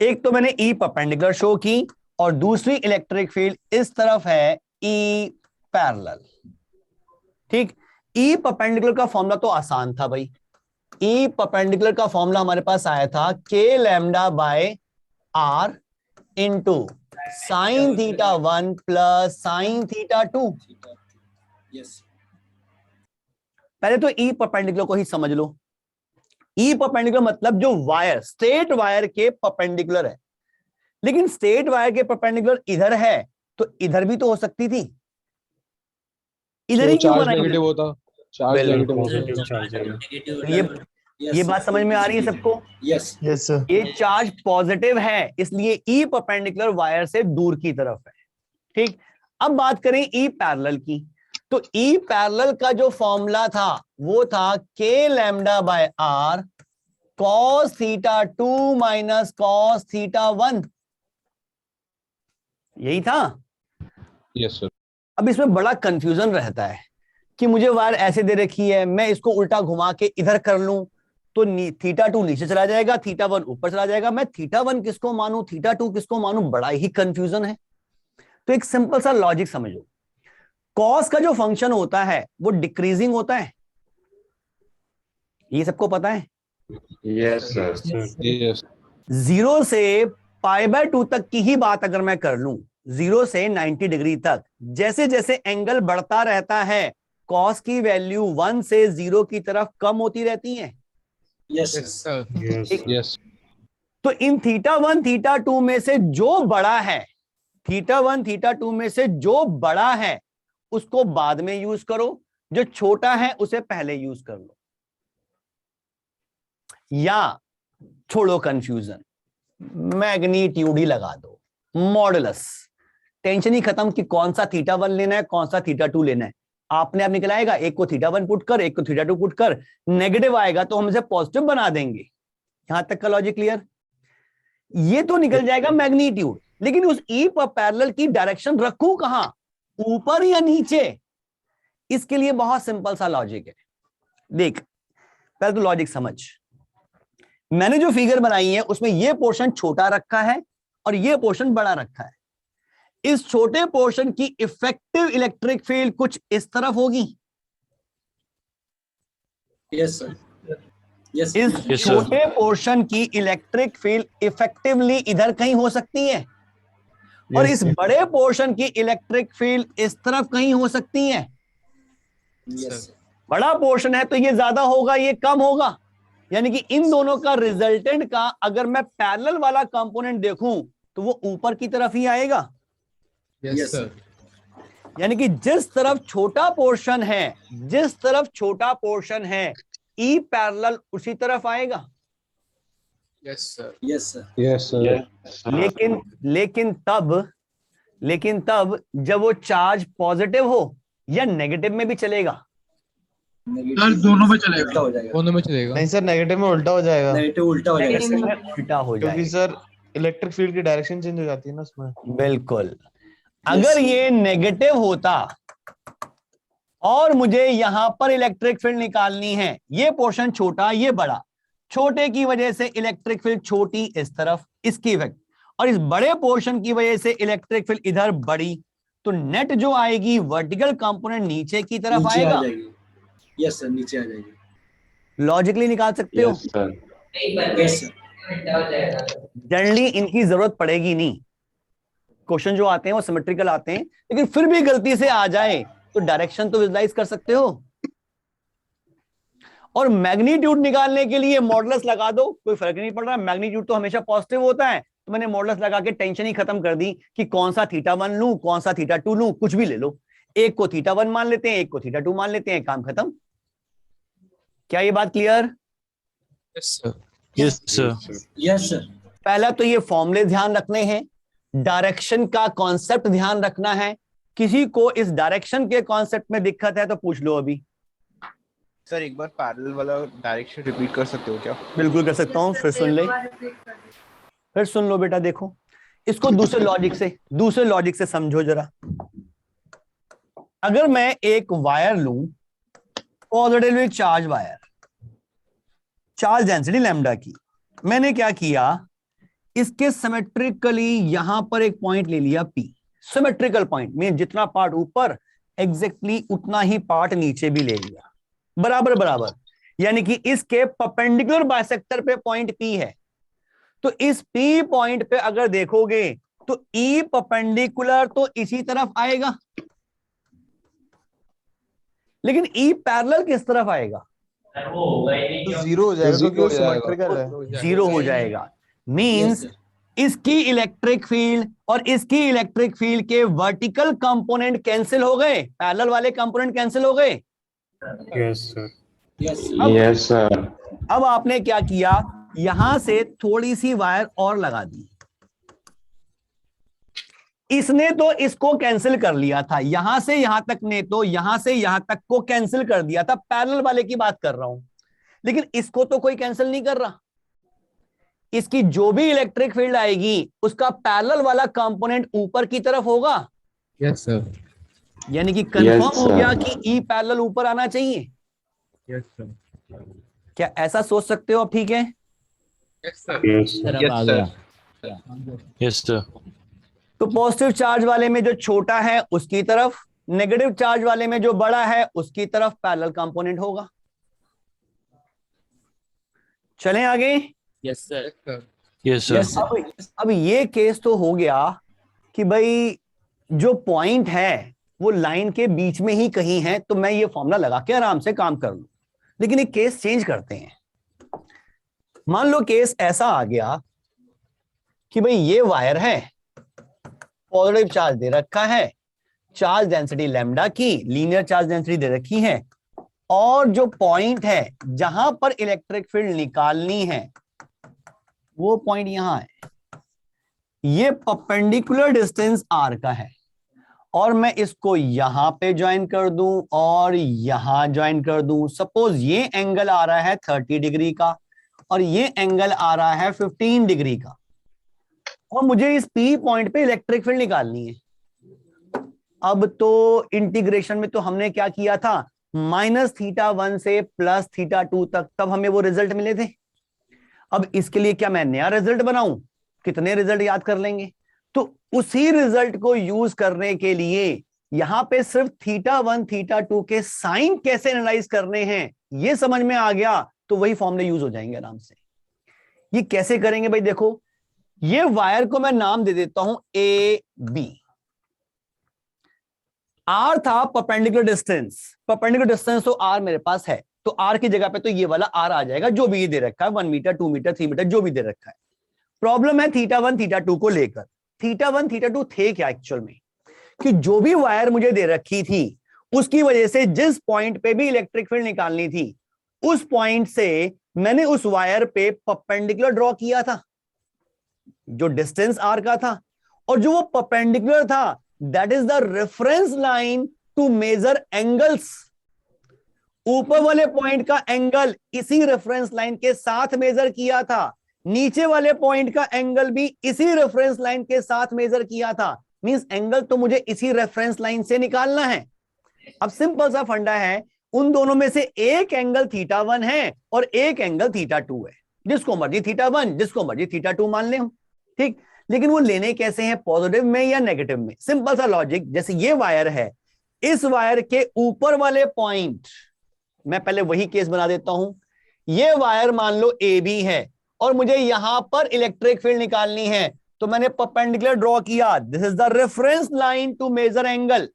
एक तो मैंने E परपेंडिकुलर शो की और दूसरी इलेक्ट्रिक फील्ड इस तरफ है E पैरेलल। ठीक, E परपेंडिकुलर का फॉर्मूला तो आसान था भाई, E परपेंडिकुलर का फॉर्मूला हमारे पास आया था k lambda by r into sine θ1 plus sine θ2। पहले तो E परपेंडिकुलर को ही समझ लो। E परपेंडिकुलर मतलब जो वायर स्ट्रेट वायर के परपेंडिकुलर है, लेकिन स्ट्रेट वायर के परपेंडिकुलर इधर है तो इधर भी तो हो सकती थी, इधर ही क्यों बनाई? नेगेटिव होता, चार्ज नेगेटिव। ये बात समझ में आ रही है सबको? Yes yes sir. ये चार्ज पॉजिटिव है, इसलिए E परपेंडिकुलर वायर से दूर की तरफ है। ठीक, अब बात करें E पैरेलल की, तो E पैरेलल का जो फॉर्मूला था वो था k lambda by r cos θ2 minus cos θ1, यही था। Yes sir. अब इसमें बड़ा कंफ्यूजन रहता है कि मुझे वायर ऐसे दे रखी है, मैं इसको उल्टा घुमा के इधर कर लूं तो θ2 नीचे चला जाएगा, θ1 ऊपर चला जाएगा, मैं θ1 किसको मानूं, θ2 किसको मानूं, बड़ा ही कंफ्यूजन है। तो एक सिंपल सा लॉजिक समझो, कॉस का जो फंक्शन होता है वो डिक्रीजिंग होता है, ये सबको पता है। Yes sir. यस। 0 से π/2 तक की ही बात अगर मैं कर लूं, 0 से 90 डिग्री तक, जैसे जैसे एंगल बढ़ता रहता है कॉस की वैल्यू 1 से 0 की तरफ कम होती रहती है। Yes sir. यस। तो इन θ1 θ2 में से जो बड़ा है, θ1 θ2 में से जो बड़ा है उसको बाद में यूज करो, जो छोटा है उसे पहले यूज कर लो, या छोड़ो कंफ्यूजन, मैग्नीट्यूड ही लगा दो, मॉडुलस, टेंशन ही खत्म कि कौन सा θ1 लेना है कौन सा θ2 लेना है। आपने आप निकलाएगा, एक को θ1 पुट कर, एक को θ2 पुट कर, नेगेटिव आएगा तो हम इसे पॉजिटिव बना देंगे। यहां तक का लॉजिक क्लियर? ये तो निकल जाएगा मैग्नीट्यूड, लेकिन उस ई पर पैरेलल की डायरेक्शन रखूं कहां, ऊपर या नीचे? इसके लिए बहुत सिंपल सा लॉजिक है। देख पहले तो लॉजिक समझ, मैंने जो फिगर बनाई है उसमें ये पोर्शन छोटा रखा है और ये पोर्शन बड़ा रखा है। इस छोटे पोर्शन की इफेक्टिव इलेक्ट्रिक फील्ड कुछ इस तरफ होगी। यस सर, यस इस छोटे पोर्शन की इलेक्ट्रिक फील्ड इफेक्टिवली इधर कहीं हो सकती है, और इस बड़े पोर्शन की इलेक्ट्रिक फील्ड इस तरफ कहीं हो सकती है। बड़ा पोर्शन है तो ये ज्यादा होगा, ये कम होगा, यानी कि इन दोनों का रिजल्टेंट का अगर मैं पैरेलल वाला कंपोनेंट देखूं तो वो ऊपर की तरफ ही आएगा। यस सर, यानी कि जिस तरफ छोटा पोर्शन है, जिस तरफ छोटा पोर्शन है, ई पैरेलल उसी तरफ आएगा। Yes sir, yes sir, yes sir. लेकिन तब जब वो चार्ज पॉजिटिव हो या नेगेटिव में भी चलेगा? सर दोनों में चलेगा, हो जाएगा, दोनों में चलेगा। नहीं सर, नेगेटिव में उल्टा हो जाएगा, नेगेटिव उल्टा हो जाएगा नेगेटिव में उल्टा हो क्योंकि जाएगा। सर इलेक्ट्रिक फील्ड की डायरेक्शन चेंज हो जाती है ना उसमें। बिल्कुल, अगर ये नेगेटिव होता और मुझे यहां पर इलेक्ट्रिक फील्ड निकालनी है, ये पोर्शन छोटा ये बड़ा, छोटे की वजह से इलेक्ट्रिक फील्ड छोटी इस तरफ, इसकी इफेक्ट, और इस बड़े पोर्शन की वजह से इलेक्ट्रिक फील्ड इधर बड़ी, तो नेट जो आएगी वर्टिकल कंपोनेंट नीचे की तरफ नीचे आ आएगा। जाएगी। यस सर, नीचे आ जाएगी। लॉजिकली निकाल सकते हो। नहीं पर यस सर, उल्टा हो जाएगा। जनरली इनकी जरूरत पड़ेगी नहीं, क्वेश्चन जो आते हैं वो सिमेट्रिकल आते हैं, लेकिन फिर भी गलती से आ जाए तो डायरेक्शन तो विजुलाइज कर सकते हो। और मैग्नीट्यूड निकालने के लिए मॉडुलस लगा दो, कोई फर्क नहीं पड़ रहा, मैग्नीट्यूड तो हमेशा पॉजिटिव होता है, तो मैंने मॉडुलस लगा के टेंशन ही खत्म कर दी कि कौन सा θ1 लूं कौन सा θ2 लूं, कुछ भी ले लो, एक को θ1 मान लेते हैं, एक को θ2 मान लेते हैं, काम खत्म। क्या ये बात clear? Yes sir, Yes, sir. Yes sir. पहला तो ये फॉर्मूले ध्यान रखने हैं, डायरेक्शन का कॉन्सेप्ट ध्यान रखना है। किसी को इस डायरेक्शन के कॉन्सेप्ट में दिक्कत है तो पूछ लो अभी। सर एक बार पैरेलल वाला डायरेक्शन रिपीट कर सकते हो क्या? बिल्कुल कर सकता हूँ, फिर सुन ले, फिर सुन लो बेटा। देखो इसको दूसरे लॉजिक से समझो जरा। अगर मैं एक वायर लूं, positively charge wire, charge density lambda की, मैंने क्या किया, इसके सिमेट्रिकली यहां पर एक पॉइंट ले लिया P, सिमेट्रिकल पॉइंट में जितना पार्ट ऊपर एग्जैक्टली उतना ही पार्ट नीचे भी ले लिया, बराबर बराबर, यानी कि इसके परपेंडिकुलर बाइसेक्टर पे पॉइंट P है। तो इस P पॉइंट पे अगर देखोगे तो E परपेंडिकुलर तो इसी तरफ आएगा, लेकिन E पैरेलल किस तरफ आएगा? तो जीरो हो जाएगा क्योंकि वो सिमेट्रिकल है। जीरो हो जाएगा। मींस इसकी इलेक्ट्रिक फील्ड और इसकी इलेक्ट्रिक फील्ड के वर्टिकल कंपोनेंट कैंसिल हो गए, पैरेलल वाले कंपोनेंट कैंसिल हो गए। Yes sir, yes sir. अब आपने क्या किया, यहां से थोड़ी सी वायर और लगा दी, इसने तो इसको कैंसिल कर लिया था, यहां से यहां तक ने तो यहां से यहां तक को कैंसिल कर दिया था, पैरेलल वाले की बात कर रहा हूं, लेकिन इसको तो कोई कैंसिल नहीं कर रहा। इसकी जो भी इलेक्ट्रिक फील्ड आएगी उसका पैरेलल वाला कंपोनेंट ऊपर की तरफ होगा। यस सर, यानी कि कंफर्म हो गया कि ई पैरेलल ऊपर आना चाहिए। Yes sir. क्या ऐसा सोच सकते हो आप? ठीक है, यस सर, Yes, sir. तो पॉजिटिव चार्ज वाले में जो छोटा है उसकी तरफ, नेगेटिव चार्ज वाले में जो बड़ा है उसकी तरफ पैरेलल कंपोनेंट होगा। चलें आगे। Yes sir, Yes, sir. अब ये केस तो हो गया कि भाई जो पॉइंट है वो लाइन के बीच में ही कहीं है, तो मैं ये फॉर्मूला लगा के आराम से काम कर लूं। लेकिन एक केस चेंज करते हैं। मान लो केस ऐसा आ गया कि भाई ये वायर है, पॉजिटिव चार्ज दे रखा है, चार्ज डेंसिटी लैम्डा की, लीनियर चार्ज डेंसिटी दे रखी है, और जो पॉइंट है जहां पर इलेक्ट्रिक फील्ड निकालनी है वो पॉइंट यहां है। ये परपेंडिकुलर डिस्टेंस r का है, और मैं इसको यहां पे ज्वाइन कर दूं और यहां ज्वाइन कर दूं। सपोज ये एंगल आ रहा है 30 डिग्री का और ये एंगल आ रहा है 15 डिग्री का, और मुझे इस P पॉइंट पे इलेक्ट्रिक फील्ड निकालनी है। अब तो इंटीग्रेशन में तो हमने क्या किया था, -θ1 से +θ2 तक, तब हमें वो रिजल्ट मिले थे। अब इसके लिए क्या मैं नया रिजल्ट बनाऊं? कितने रिजल्ट याद कर लेंगे? तो उसी रिजल्ट को यूज करने के लिए यहां पे सिर्फ θ1 θ2 के साइन कैसे एनालाइज करने हैं ये समझ में आ गया, तो वही फॉर्मूले यूज हो जाएंगे आराम से। ये कैसे करेंगे भाई? देखो, ये वायर को मैं नाम दे देता हूं AB। R था परपेंडिकुलर डिस्टेंस तो R मेरे पास है, तो R की जगह पे तो ये वाला R आ जाएगा, जो भी ये दे रखा है, 1 मीटर 2 मीटर 3 मीटर जो भी दे रखा है। प्रॉब्लम है θ1 θ2 को लेकर। θ1 θ2 थे क्या एक्चुअल में, कि जो भी वायर मुझे दे रखी थी उसकी वजह से जिस पॉइंट पे भी इलेक्ट्रिक फील्ड निकालनी थी, उस पॉइंट से मैंने उस वायर पे परपेंडिकुलर ड्रॉ किया था जो डिस्टेंस R का था, और जो वो परपेंडिकुलर था that is the reference line to measure angles. ऊपर वाले पॉइंट का एंगल इसी रेफरेंस लाइन के साथ मेजर किया था, नीचे वाले पॉइंट का एंगल भी इसी रेफरेंस लाइन के साथ मेजर किया था। मींस एंगल तो मुझे इसी रेफरेंस लाइन से निकालना है। अब सिंपल सा फंडा है, उन दोनों में से एक एंगल θ1 है और एक एंगल θ2 है। जिसको मर्जी θ1 जिसको मर्जी θ2 मान ले हम, ठीक। लेकिन वो लेने कैसे हैं, पॉजिटिव में या नेगेटिव में? सिंपल सा लॉजिक, जैसे ये वायर है, इस वायर के ऊपर वाले पॉइंट, मैं पहले वही केस बना देता हूं। ये वायर मान लो AB है और मुझे यहां पर इलेक्ट्रिक फील्ड निकालनी है, तो मैंने परपेंडिकुलर ड्रॉ किया। This is the reference line to measure angle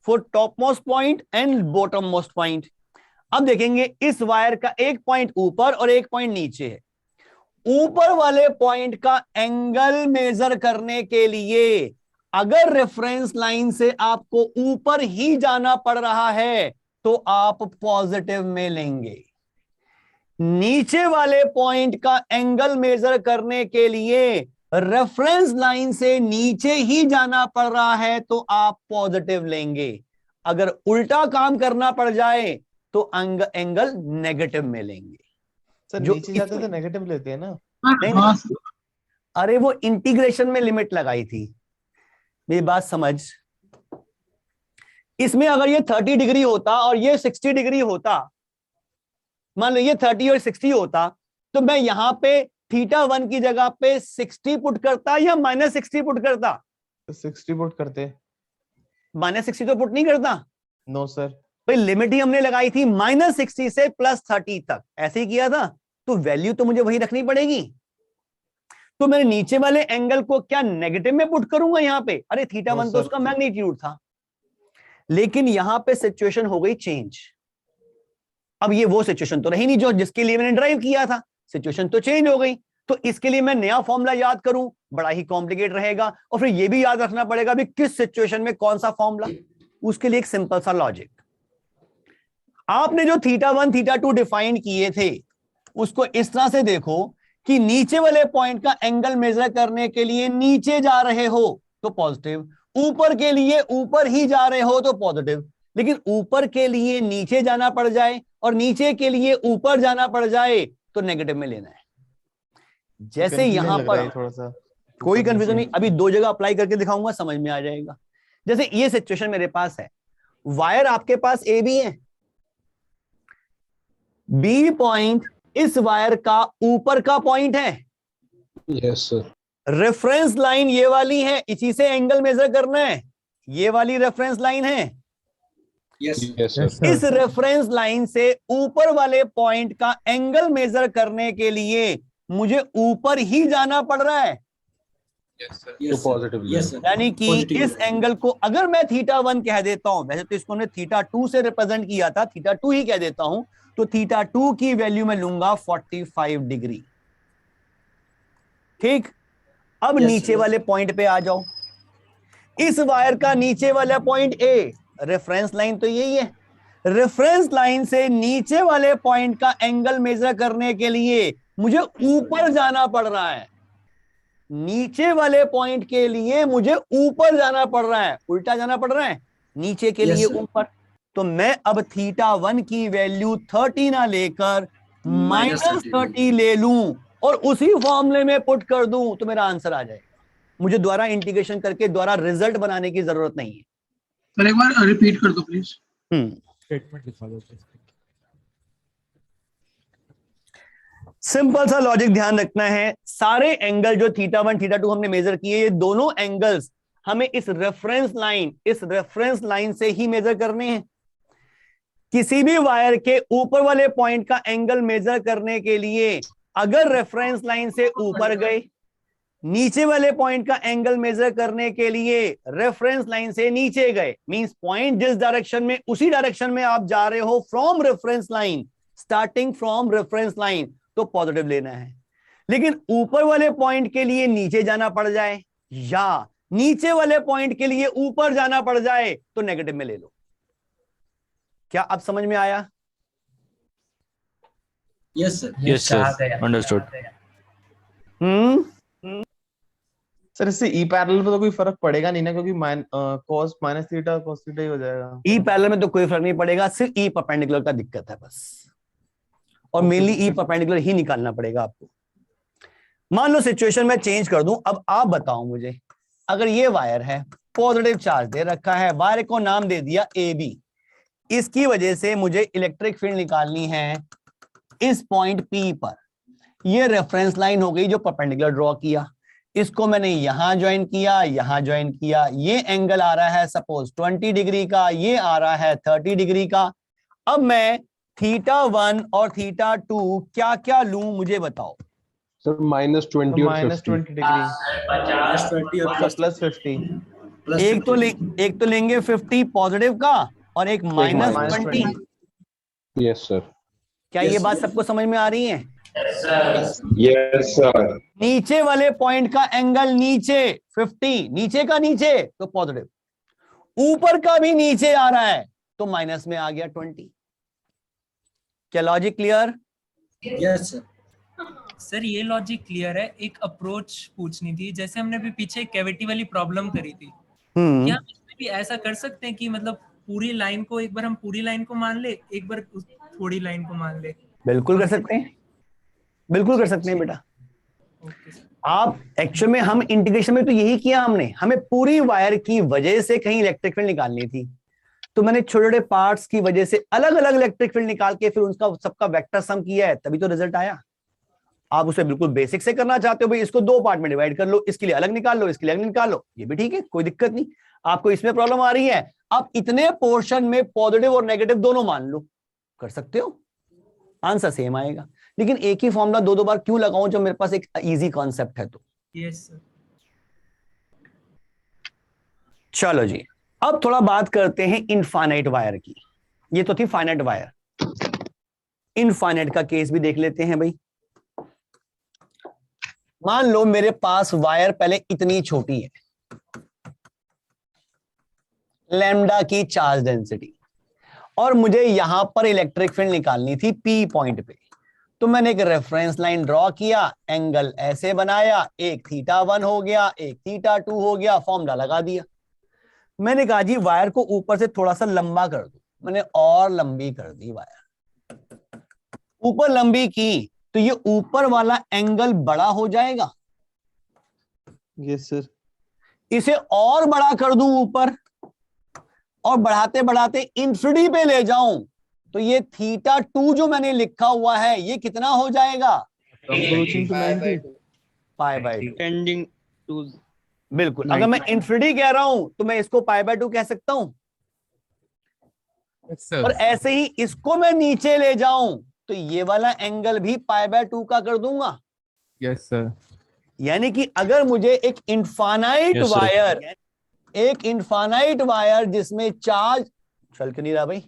for top most point and bottom most point. अब देखेंगे इस वायर का एक पॉइंट ऊपर और एक पॉइंट नीचे है। ऊपर वाले पॉइंट का एंगल मेजर करने के लिए अगर रेफरेंस लाइन से आपको ऊपर ही जाना पड़ रहा है तो आप पॉजिटिव में लेंगे। नीचे वाले पॉइंट का एंगल मेजर करने के लिए रेफरेंस लाइन से नीचे ही जाना पड़ रहा है तो आप पॉजिटिव लेंगे। अगर उल्टा काम करना पड़ जाए तो एंगल नेगेटिव में लेंगे। सर जो नीचे जाते तो नेगेटिव लेते हैं ना? नहीं, अरे वो इंटीग्रेशन में लिमिट लगाई थी, मेरी बात समझ। इसमें अगर ये 30 डिग्री होता और ये 60 डिग्री होता, मान लो ये 30 और 60 होता, तो मैं यहां पे θ1 की जगह पे 60 पुट करता या -60 पुट करता? 60 पुट करते। -60 तो पुट नहीं करता। No sir. भाई लिमिट ही हमने लगाई थी -60 से +30 तक, ऐसे ही किया था, तो वैल्यू तो मुझे वही रखनी पड़ेगी। तो मैंने नीचे वाले एंगल को क्या नेगेटिव में पुट करूंगा यहाँ पे? अरे θ1 तो उसका मैग्नीट्यूड था। लेकिन यहां पे सिचुएशन हो गई चेंज। अब ये वो सिचुएशन तो रही नहीं जो जिसके लिए मैंने ड्राइव किया था, सिचुएशन तो चेंज हो गई। तो इसके लिए मैं नया फॉर्मूला याद करूं, बड़ा ही कॉम्प्लिकेट रहेगा, और फिर ये भी याद रखना पड़ेगा भी किस सिचुएशन में कौन सा फॉर्मूला। उसके लिए एक सिंपल सा लॉजिक, आपने जो θ1 θ2 डिफाइन किए थे उसको इस तरह से देखो कि नीचे वाले पॉइंट का एंगल मेजर करने के लिए नीचे जा रहे हो तो पॉजिटिव, ऊपर के लिए ऊपर ही जा रहे हो तो पॉजिटिव। लेकिन ऊपर के लिए नीचे जाना पड़ जाए और नीचे के लिए ऊपर जाना पड़ जाए तो नेगेटिव में लेना है। जैसे यहां पर थोड़ा सा कोई कंफ्यूजन नहीं, अभी दो जगह अप्लाई करके दिखाऊंगा, समझ में आ जाएगा। जैसे ये सिचुएशन मेरे पास है, वायर आपके पास AB है, B पॉइंट इस वायर का ऊपर का पॉइंट है। Yes sir. रेफरेंस लाइन ये वाली है, इसी से एंगल मेजर करना है, ये वाली रेफरेंस लाइन है। Yes sir. इस रेफरेंस लाइन से ऊपर वाले पॉइंट का एंगल मेजर करने के लिए मुझे ऊपर ही जाना पड़ रहा है। तो पॉजिटिव। यानी कि इस एंगल को अगर मैं θ1 कह देता हूं, वैसे तो इसको हमने θ2 से रिप्रेजेंट किया था, θ2 ही कह देता हूं, तो θ2 की वैल्यू में लूंगा 45 डिग्री। ठीक, अब नीचे वाले पॉइंट पे आ जाओ। इस वायर का नीचे वाला पॉइंट ए, रेफरेंस लाइन तो यही है, रेफरेंस लाइन से नीचे वाले पॉइंट का एंगल मेजर करने के लिए मुझे ऊपर जाना पड़ रहा है, नीचे वाले पॉइंट के लिए मुझे ऊपर जाना पड़ रहा है, उल्टा जाना पड़ रहा है, नीचे के लिए ऊपर। तो मैं अब θ1 की वैल्यू 30 ना लेकर -30 ले लूं और उसी फॉर्मूले में पुट कर दूं तो मेरा आंसर आ जाएगा। मुझे दोबारा इंटीग्रेशन करके दोबारा रिजल्ट बनाने की जरूरत नहीं है। सर एक बार रिपीट कर दो प्लीज। स्टेटमेंट लिखा दो। सिंपल सा लॉजिक ध्यान रखना है, सारे एंगल जो θ1 θ2 हमने मेजर किए, ये दोनों एंगल्स हमें इस रेफरेंस लाइन से ही मेजर करने हैं। किसी भी वायर के ऊपर वाले पॉइंट का एंगल मेजर करने के लिए अगर रेफरेंस लाइन से ऊपर गए, नीचे वाले पॉइंट का एंगल मेजर करने के लिए रेफरेंस लाइन से नीचे गए, मींस पॉइंट जिस डायरेक्शन में उसी डायरेक्शन में आप जा रहे हो from reference line, starting from reference line, तो पॉजिटिव लेना है। लेकिन ऊपर वाले पॉइंट के लिए नीचे जाना पड़ जाए या नीचे वाले पॉइंट के लिए ऊपर जाना पड़ जाए तो नेगेटिव में ले लो। क्या अब समझ में आया? Yes sir. Yes, sir. Understood. Sir इससे ई पैरेलल पे तो कोई फर्क पड़ेगा नहीं ना, क्योंकि cos -θ cos θ ही हो जाएगा। ई पैरेलल में तो कोई फर्क नहीं पड़ेगा, सिर्फ ई परपेंडिकुलर का दिक्कत है बस, और मेनली ई परपेंडिकुलर ही निकालना पड़ेगा आपको। मान लो सिचुएशन में चेंज कर दूं, अब आप बताओ मुझे, अगर ये वायर है, पॉजिटिव चार्ज दे रखा है, वायर को नाम दे दिया ए बी, इसकी वजह से मुझे इलेक्ट्रिक फील्ड निकालनी है इस पॉइंट पी पर। ये रेफरेंस लाइन हो गई जो परपेंडिकुलर ड्रॉ किया, इसको मैंने यहां ज्वाइन किया, यहां ज्वाइन किया, ये एंगल आ रहा है सपोज 20 डिग्री का, ये आ रहा है 30 डिग्री का। अब मैं θ1 और θ2 क्या क्या लूं मुझे बताओ। सर -20 और -20 डिग्री +20 और +50। एक तो लेंगे 50 पॉजिटिव का और एक -20। Yes sir. क्या ये बात सबको समझ में आ रही है? Yes sir. नीचे वाले पॉइंट का एंगल नीचे 50, नीचे का नीचे तो पॉजिटिव, ऊपर का भी नीचे आ रहा है तो माइनस में आ गया 20। क्या logic clear? Yes sir. Sir ये लॉजिक क्लियर है। एक अप्रोच पूछनी थी, जैसे हमने भी पीछे कैविटी वाली प्रॉब्लम करी थी, क्या हम इसमें भी ऐसा कर सकते हैं कि मतलब पूरी लाइन को एक बार हम पूरी लाइन को मान ले, एक बार थोड़ी लाइन को मान ले? बिल्कुल कर सकते हैं, बिल्कुल कर सकते हैं बेटा। आप एक्चुअल में हम इंटीग्रेशन में तो यही किया हमने, हमें पूरी वायर की वजह से कहीं इलेक्ट्रिक फील्ड निकालनी थी, तो मैंने छोटे छोटे पार्ट्स की वजह से अलग अलग इलेक्ट्रिक फील्ड निकाल के फिर उनका सबका वेक्टर सम किया है, तभी तो रिजल्ट आया। आप उसे बिल्कुल बेसिक से करना चाहते हो, भाई इसको 2 पार्ट में डिवाइड कर लो, इसके लिए अलग निकाल लो, इसके लिए अलग निकाल लो, ये भी ठीक है, कोई दिक्कत नहीं। आपको इसमें प्रॉब्लम आ रही है, आप इतने पोर्शन में पॉजिटिव और नेगेटिव दोनों मान लो, कर सकते हो, आंसर सेम आएगा। लेकिन एक ही फॉर्मूला 2 बार क्यों लगाऊं जब मेरे पास एक इजी कॉन्सेप्ट है तो। Yes sir. चलो जी, अब थोड़ा बात करते हैं इनफाइनाइट वायर की। ये तो थी फाइनाइट वायर, इनफाइनाइट का केस भी देख लेते हैं भाई। मान लो मेरे पास वायर पहले इतनी छोटी है, लैम्डा की चार्ज डेंसिटी, और मुझे यहां पर इलेक्ट्रिक फील्ड निकालनी थी पी पॉइंट पे। तो मैंने एक रेफरेंस लाइन ड्रॉ किया, एंगल ऐसे बनाया, एक θ1 हो गया, एक θ2 हो गया, फॉर्मूला लगा दिया। मैंने कहा जी वायर को ऊपर से थोड़ा सा लंबा कर दो, मैंने और लंबी कर दी वायर, ऊपर लंबी की तो ये ऊपर वाला एंगल बड़ा हो जाएगा। Yes sir. इसे और बड़ा कर दूं ऊपर, और बढ़ाते बढ़ाते इंफिनिटी पे ले जाऊं तो ये θ2 जो मैंने लिखा हुआ है ये कितना हो जाएगा? π/2 टेंडिंग टू। बिल्कुल, अगर मैं इंफिनिटी कह रहा हूं तो मैं इसको π/2 कह सकता हूं। और ऐसे ही इसको मैं नीचे ले जाऊं तो ये वाला एंगल भी π/2 का कर दूंगा। Yes sir. यानी कि अगर मुझे एक इनफाइनाइट Yes, sir. वायर, एक इनफाइनाइट वायर जिसमें चार्ज चल के नहीं रहा भाई,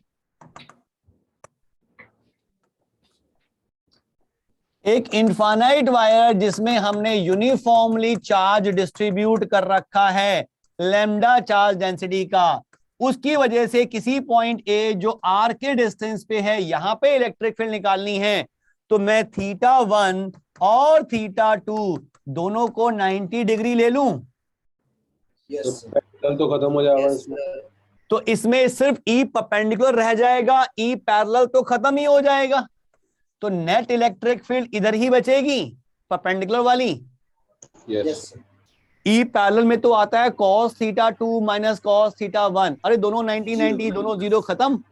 एक इनफाइनाइट वायर जिसमें हमने यूनिफॉर्मली चार्ज डिस्ट्रीब्यूट कर रखा है, लैम्डा चार्ज डेंसिटी का। उसकी वजह से किसी पॉइंट ए जो आर के डिस्टेंस पे है, यहां पे इलेक्ट्रिक फील्ड निकालनी है, तो मैं θ1 और θ2 दोनों को 90 डिग्री ले लूं। पैरेलल तो खत्म हो जाएगा इसमें। तो इसमें सिर्फ ई परपेंडिकुलर रह जाएगा, ई पैरेलल तो खत्म ही हो जाएगा। तो नेट इलेक्ट्रिक फील्ड इधर ही बचेगी, परपेंडिकुलर वाली। यस ई पैरेलल में तो आता है cos θ2 माइनस cos θ1। अरे दोनों 90 90, दोनों जीरो खत्म,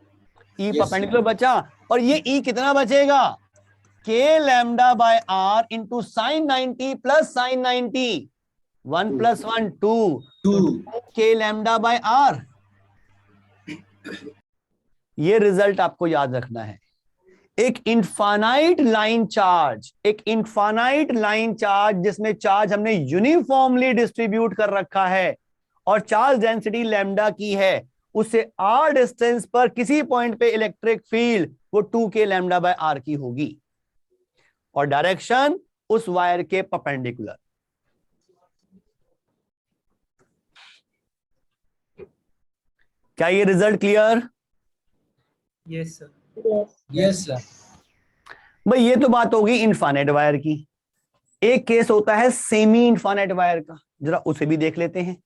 ई परपेंडिकुलर बचा। और ये ई कितना बचेगा, k lambda by are into sine 90 plus sine 90, 1 + 1 2 k lambda by R. ये रिजल्ट आपको याद रखना है। एक इनफाइनाइट लाइन चार्ज, एक इनफाइनाइट लाइन चार्ज जिसमें चार्ज हमने यूनिफॉर्मली डिस्ट्रीब्यूट कर रखा है और चार्ज डेंसिटी लैम्डा की है, उससे आर डिस्टेंस पर किसी पॉइंट पे इलेक्ट्रिक फील्ड वो 2k लैम्डा बाय आर की होगी और डायरेक्शन उस वायर के परपेंडिकुलर। क्या ये result clear? Yes sir. Yes, sir. भाई ये तो बात होगी इनफाइनाइट वायर की। एक केस होता है सेमी इनफाइनाइट वायर का, जरा उसे भी देख लेते हैं।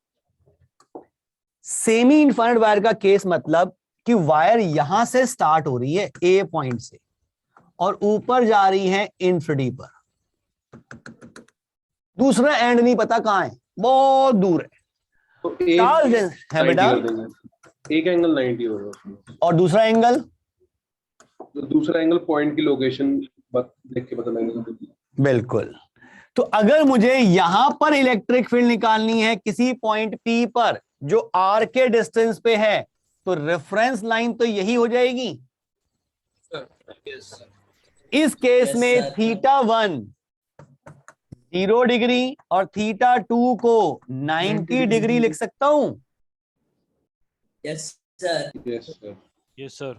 सेमी इनफाइनाइट वायर का केस मतलब कि वायर यहां से स्टार्ट हो रही है ए पॉइंट से और ऊपर जा रही है इंफिनिटी पर। दूसरा एंड नहीं पता कहां है, बहुत दूर है। तो चार्ज है बेटा, एक एंगल 90 होगा और दूसरा एंगल, तो दूसरा एंगल पॉइंट की लोकेशन देख के पता लगेगा। बिल्कुल। तो अगर मुझे यहां पर इलेक्ट्रिक फील्ड निकालनी है किसी पॉइंट P पर जो R के डिस्टेंस पे है, तो रेफरेंस लाइन तो यही हो जाएगी। इस केस में θ1 0 डिग्री और θ2 को 90 डिग्री लिख सकता हूं। Yes, sir. Yes sir. Yes, sir.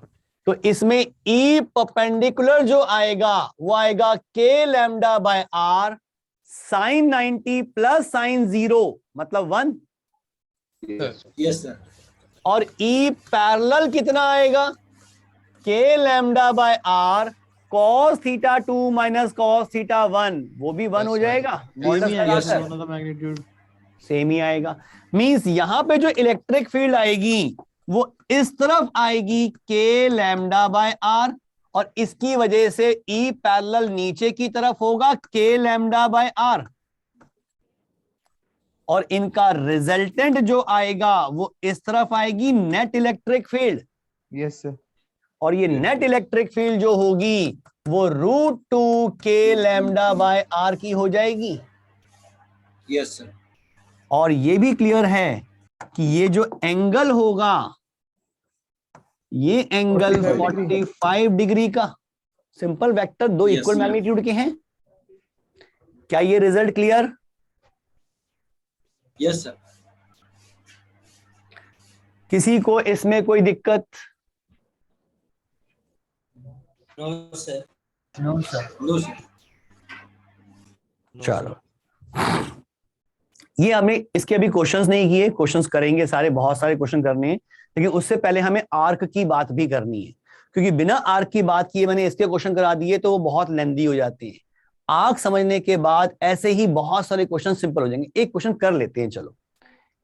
तो इसमें ई परपेंडिकुलर जो आएगा वो आएगा k lambda by R sine 90 plus sine 0 मतलब 1। Yes, sir. और ई पैरेलल कितना आएगा, k lambda by r cos θ2 minus cos θ1, वो भी 1 हो जाएगा। मैग्नीट्यूड सेम ही आएगा। मींस यहां पे जो इलेक्ट्रिक फील्ड आएगी वो इस तरफ आएगी k लैम्डा बाय आर, और इसकी वजह से ई पैरेलल नीचे की तरफ होगा k लैम्डा बाय आर, और इनका रिजल्टेंट जो आएगा वो इस तरफ आएगी net electric field. Yes sir. और ये नेट इलेक्ट्रिक फील्ड जो होगी वो √2 k लैम्डा बाय आर की हो जाएगी। Yes, sir. और ये भी क्लियर है कि ये जो एंगल होगा ये एंगल 45 डिग्री का, सिंपल वेक्टर, दो Yes, इक्वल sir. मैग्नीट्यूड के हैं। क्या ये रिजल्ट क्लियर? Yes, sir. किसी को इसमें कोई दिक्कत? No, sir. No, sir. No, sir. चलो, ये हमने इसके अभी क्वेश्चंस नहीं किए, क्वेश्चंस करेंगे सारे, बहुत सारे क्वेश्चन करने हैं, लेकिन उससे पहले हमें आर्क की बात भी करनी है, क्योंकि बिना आर्क की बात किए मैंने इसके क्वेश्चन करा दिए तो वो बहुत लेंदी हो जाते हैं। आर्क समझने के बाद ऐसे ही बहुत सारे क्वेश्चन सिंपल हो जाएंगे। एक क्वेश्चन कर लेते हैं, चलो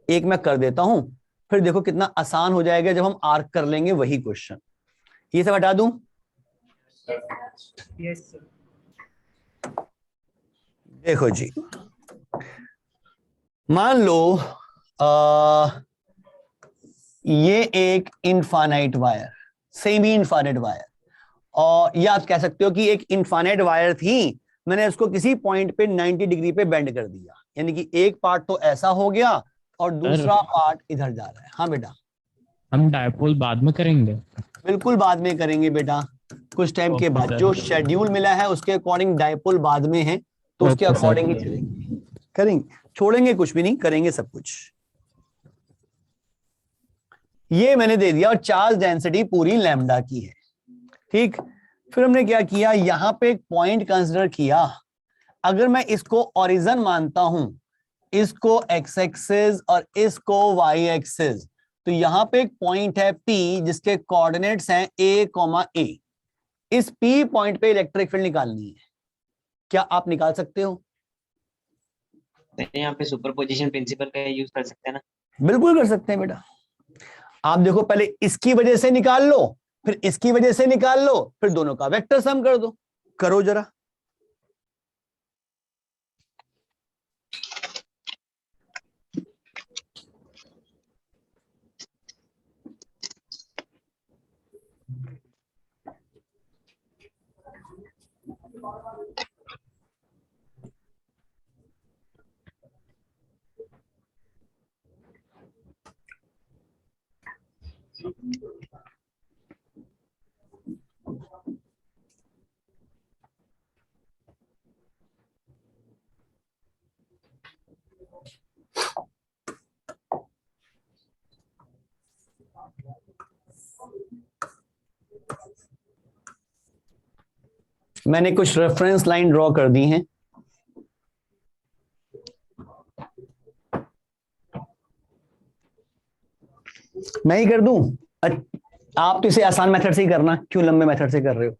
एक मैं कर देता हूं, फिर देखो कितना आसान हो जाएगा जब हम आर्क कर लेंगे वही क्वेश्चन। ये सब हटा दूं? Yes sir. देखो जी, मान लो ये एक infinite wire, semi infinite wire, और या आप कह सकते हो कि एक इनफाइनाइट वायर थी, मैंने इसको किसी पॉइंट पे 90 डिग्री पे बेंड कर दिया, यानी कि एक पार्ट तो ऐसा हो गया और दूसरा पार्ट इधर जा रहा है। हाँ बेटा, हम डायपोल बाद में करेंगे। बिल्कुल बाद में करेंगे बेटा, कुछ टाइम के बाद। जो शेड्यूल मिला है उसके अकॉर्डिंग डायपोल बाद में है, तो उसके अकॉर्डिंग ही चलेंगे, करेंगे, छोड़ेंगे कुछ भी नहीं, करेंगे सब कुछ। ये मैंने दे दिया और चार्ज डेंसिटी पूरी लैम्डा की है, ठीक। फिर हमने क्या किया, यहां पे एक पॉइंट कंसीडर किया। अगर मैं इसको ओरिजिन मानता हूं, इसको x एक्सिस और इसको y एक्सिस। तो यहां पे एक पॉइंट है P जिसके कोऑर्डिनेट्स हैं a, a। इस P पॉइंट पे इलेक्ट्रिक फील्ड निकालनी है, क्या आप निकाल सकते हो? यहाँ पे सुपरपोजिशन प्रिंसिपल का यूज कर सकते हैं ना? बिल्कुल कर सकते हैं बेटा। आप देखो, पहले इसकी वजह से निकाल लो, फिर इसकी वजह से निकाल लो, फिर दोनों का वेक्टर सम कर दो। करो जरा। मैंने कुछ रेफरेंस लाइन ड्रॉ कर दी हैं। मैं ही कर दूं? आप तो इसे आसान मेथड से ही करना, क्यों लंबे मेथड से कर रहे हो?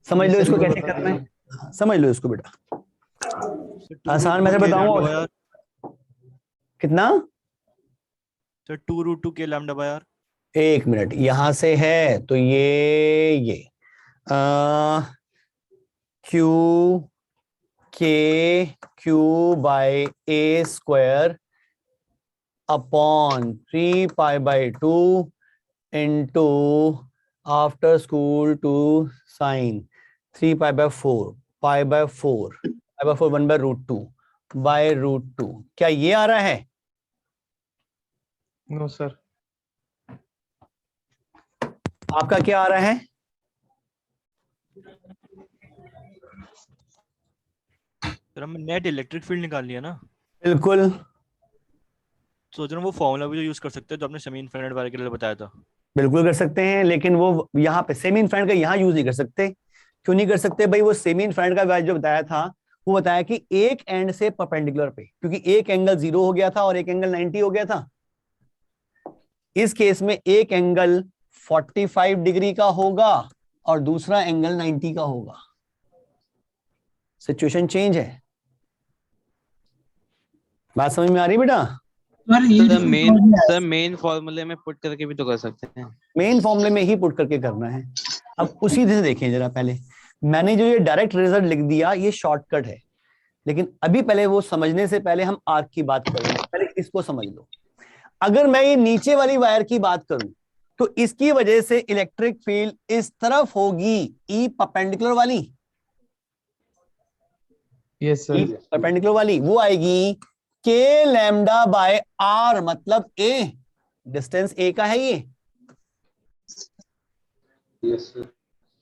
समझ लो इसको कैसे करना है, समझ लो इसको बेटा। आसान मेथड बताऊंगा। कितना? Sir 2√2 k lambda by r. एक मिनट, यहां से है तो ये क्यू के q by a square upon 3π/2 into after school two sine 3π/4 π/4 1/√2 √2। क्या ये आ रहा है? No sir. आपका क्या आ रहा है? सर हमने नेट इलेक्ट्रिक फील्ड निकाल लिया ना। बिल्कुल। सोच रहा हूँ वो फॉर्मूला भी जो यूज कर सकते हैं जो आपने सेमी इनफिनिट वाले के लिए बताया था। बिल्कुल कर सकते हैं, लेकिन वो यहाँ पे सेमी इनफिनिट का यहाँ यूज नहीं कर सकते। क्यों नहीं कर सकते भाई? वो सेमी इनफिनिट का वैल्यू जो बताया था, वो बताया कि एक एंड से परपेंडिकुलर पे, क्योंकि एक एंगल 0 हो गया था और एक एंगल 90 हो गया था। इस केस में एक एंगल 45 डिग्री का होगा और दूसरा एंगल 90 का होगा। सिचुएशन चेंज है। बात समझ में आ रही बेटा? सर मेन फॉर्मूले में पुट करके भी तो कर सकते हैं। मेन फॉर्मूले में ही पुट करके करना है। अब उसी से देखें जरा। पहले मैंने जो ये डायरेक्ट रिजल्ट लिख दिया, ये शॉर्टकट है, लेकिन अभी पहले वो समझने से पहले हम आर्क की बात करेंगे। पहले इसको समझ लो। अगर मैं ये नीचे वाली वायर की बात करूं तो इसकी वजह से इलेक्ट्रिक फील्ड इस तरफ होगी, ई परपेंडिकुलर वाली। Yes sir. परपेंडिकुलर वाली वो आएगी के लैम्डा बाय आर, मतलब ए, डिस्टेंस ए का है ये,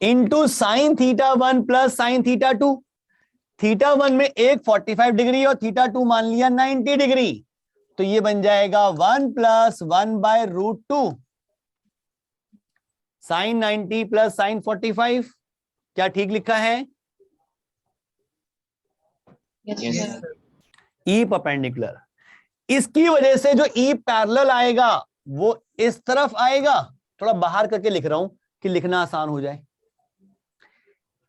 इंटू साइन θ1 प्लस साइन θ2। θ1 में एक 45 डिग्री और θ2 मान लिया 90 डिग्री, तो ये बन जाएगा 1 + 1/√2 साइन 90 प्लस साइन 45। क्या ठीक लिखा है? E perpendicular. इसकी वजह से जो ई पैरेलल आएगा वो इस तरफ आएगा। थोड़ा बाहर करके लिख रहा हूं कि लिखना आसान हो जाए।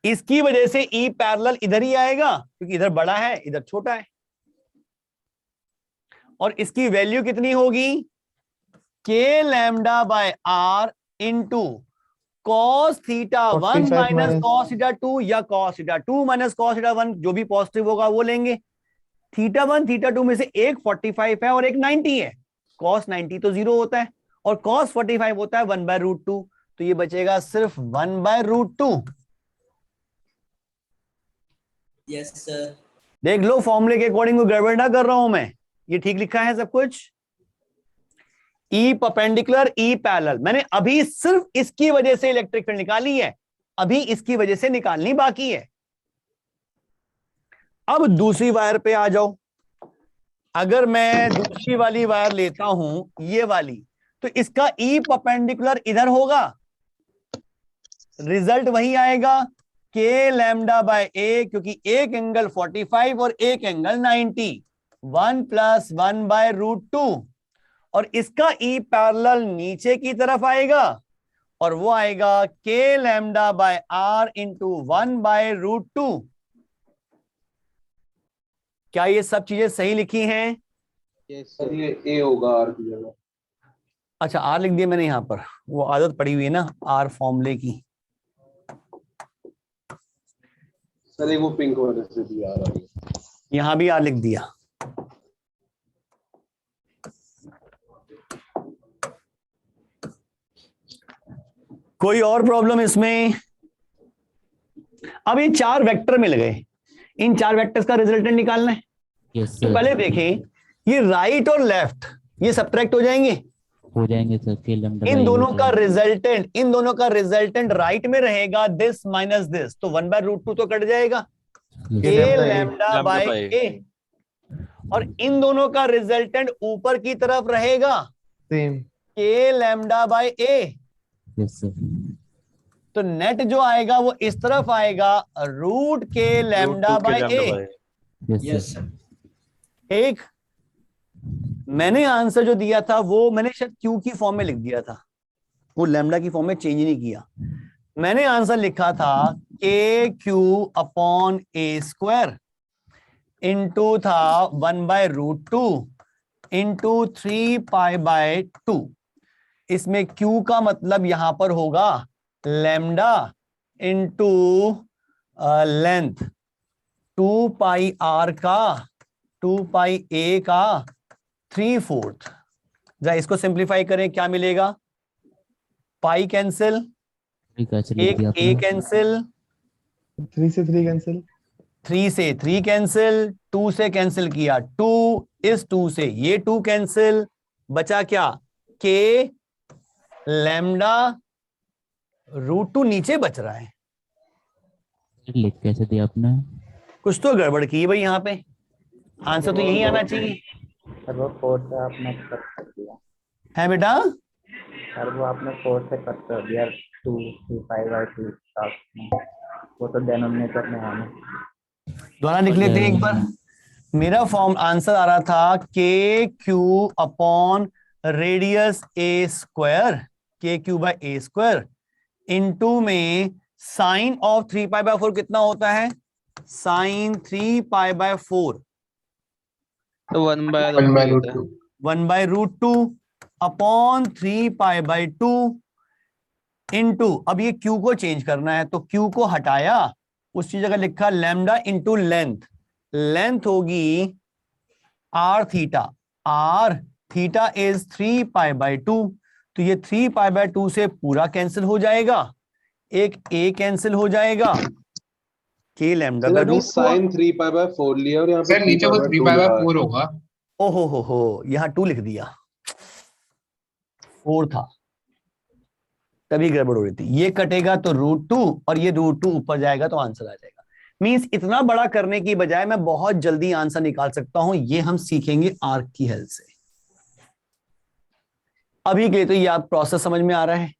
इसकी वजह से ई पैरेलल इधर ही आएगा, क्योंकि इधर बड़ा है इधर छोटा है। और इसकी वैल्यू कितनी होगी? K lambda by are into cos θ1 minus cos θ2 या cos θ2 माइनस cos θ1, जो भी पॉजिटिव होगा वो लेंगे। θ1 θ2 में से एक 45 है और एक 90 है। cos 90 तो 0 होता है और cos 45 होता है 1/√2, तो ये बचेगा सिर्फ 1/√2। Yes sir. देख लो फॉर्मूले के अकॉर्डिंग कोई गड़बड़ ना कर रहा हूं मैं, ये ठीक लिखा है सब कुछ। ई परपेंडिकुलर ई पैरेलल, मैंने अभी सिर्फ इसकी वजह से इलेक्ट्रिक फील्ड निकाली है, अभी इसकी वजह से निकालनी बाकी है। अब दूसरी वायर पे आ जाओ। अगर मैं दूसरी वाली वायर लेता हूं, ये वाली, तो इसका ई परपेंडिकुलर इधर होगा, रिजल्ट वही आएगा के लैम्डा बाय ए, क्योंकि एक एंगल 45 और एक एंगल 90। 1 + 1/√2 और इसका ई पैरेलल नीचे की तरफ आएगा और वो आएगा k λ/r इंटू 1/√2। क्या ये सब चीजें सही लिखी हैं? सर ये ए होगा आर की जगह। अच्छा आर लिख दिया मैंने यहां पर, वो आदत पड़ी हुई है ना आर फॉर्मूले की। सर एक वो पिंक वाले से भी आ रहा है, यहां भी आर लिख दिया। कोई और प्रॉब्लम इसमें? अब ये 4 वेक्टर मिल गए, इन 4 वेक्टर्स का रिजल्टेंट निकालना है। यस तो सर, पहले देखें, ये राइट और लेफ्ट ये सब्ट्रैक्ट हो जाएंगे। हो जाएंगे sir. K lambda in by दोनों हो का जाएगा। रिजल्टेंट राइट में रहेगा, दिस माइनस दिस, तो 1/√2 तो कट जाएगा, Yes, k sir. λ/a। और इन दोनों का रिजल्टेंट ऊपर की तरफ रहेगा, same k λ/a। Yes sir. तो नेट जो आएगा वो इस तरफ आएगा, √k λ/a। Yes sir. एक मैंने आंसर जो दिया था वो मैंने शायद क्यू की फॉर्म में लिख दिया था, वो लैम्डा की फॉर्म में चेंज नहीं किया। मैंने आंसर लिखा था KQ/A² इंटू था 1/√2 इंटू 3π/2। इसमें Q का मतलब यहां पर होगा लैम्डा इंटू लेंथ 2πr का 2πa का 3/4। जरा इसको सिंप्लीफाई करें, क्या मिलेगा? पाई कैंसिल, एक a कैंसिल, 3 से 3 कैंसिल, 3 से 3 कैंसिल, 2 से कैंसिल किया 2, इस 2 से ये 2 कैंसिल, बचा क्या? k λ√2 नीचे बच रहा है। लिख कैसे दिया आपने? कुछ तो गड़बड़ की है भाई यहाँ पे, आंसर तो यही आना चाहिए। सर वो 4 से आपने कट कर दिया। है बेटा? सर वो आपने 4 से कट कर दिया, 2 5/2 वो तो डिनोमिनेटर में है ना। दोबारा लिख लेते हैं एक बार। मेरा फॉर्म आंसर आ रहा था KQ/रेडियस a², इनटू में साइन ऑफ 3π/4 कितना होता है? साइन 3π/4 तो 1/√2 1/√2 अपॉन 3π/2 इनटू, अब ये Q को चेंज करना है तो Q को हटाया, उसकी जगह लिखा लैम्डा इंटू लेंथ। लेंथ होगी r थीटा इज 3π/2, तो ये 3π/2 से पूरा कैंसिल हो जाएगा, एक a कैंसिल हो जाएगा, k λ/√2। साइन 3π/4 लिया और यहाँ पे सर नीचे वो 3π/4 होगा। ओहो हो यहाँ 2 लिख दिया, 4 था तभी गड़बड़ हो रही थी। ये कटेगा तो √2 और ये √2 ऊपर जाएगा तो आंसर आ जाएगा। मींस इतना बड़ा करने की बजाय मैं बहुत जल्दी आंसर निकाल सकता हूं, ये हम सीखेंगे आर्क की हेल्प से। अभी के लिए तो ये आप प्रोसेस समझ में आ रहा है?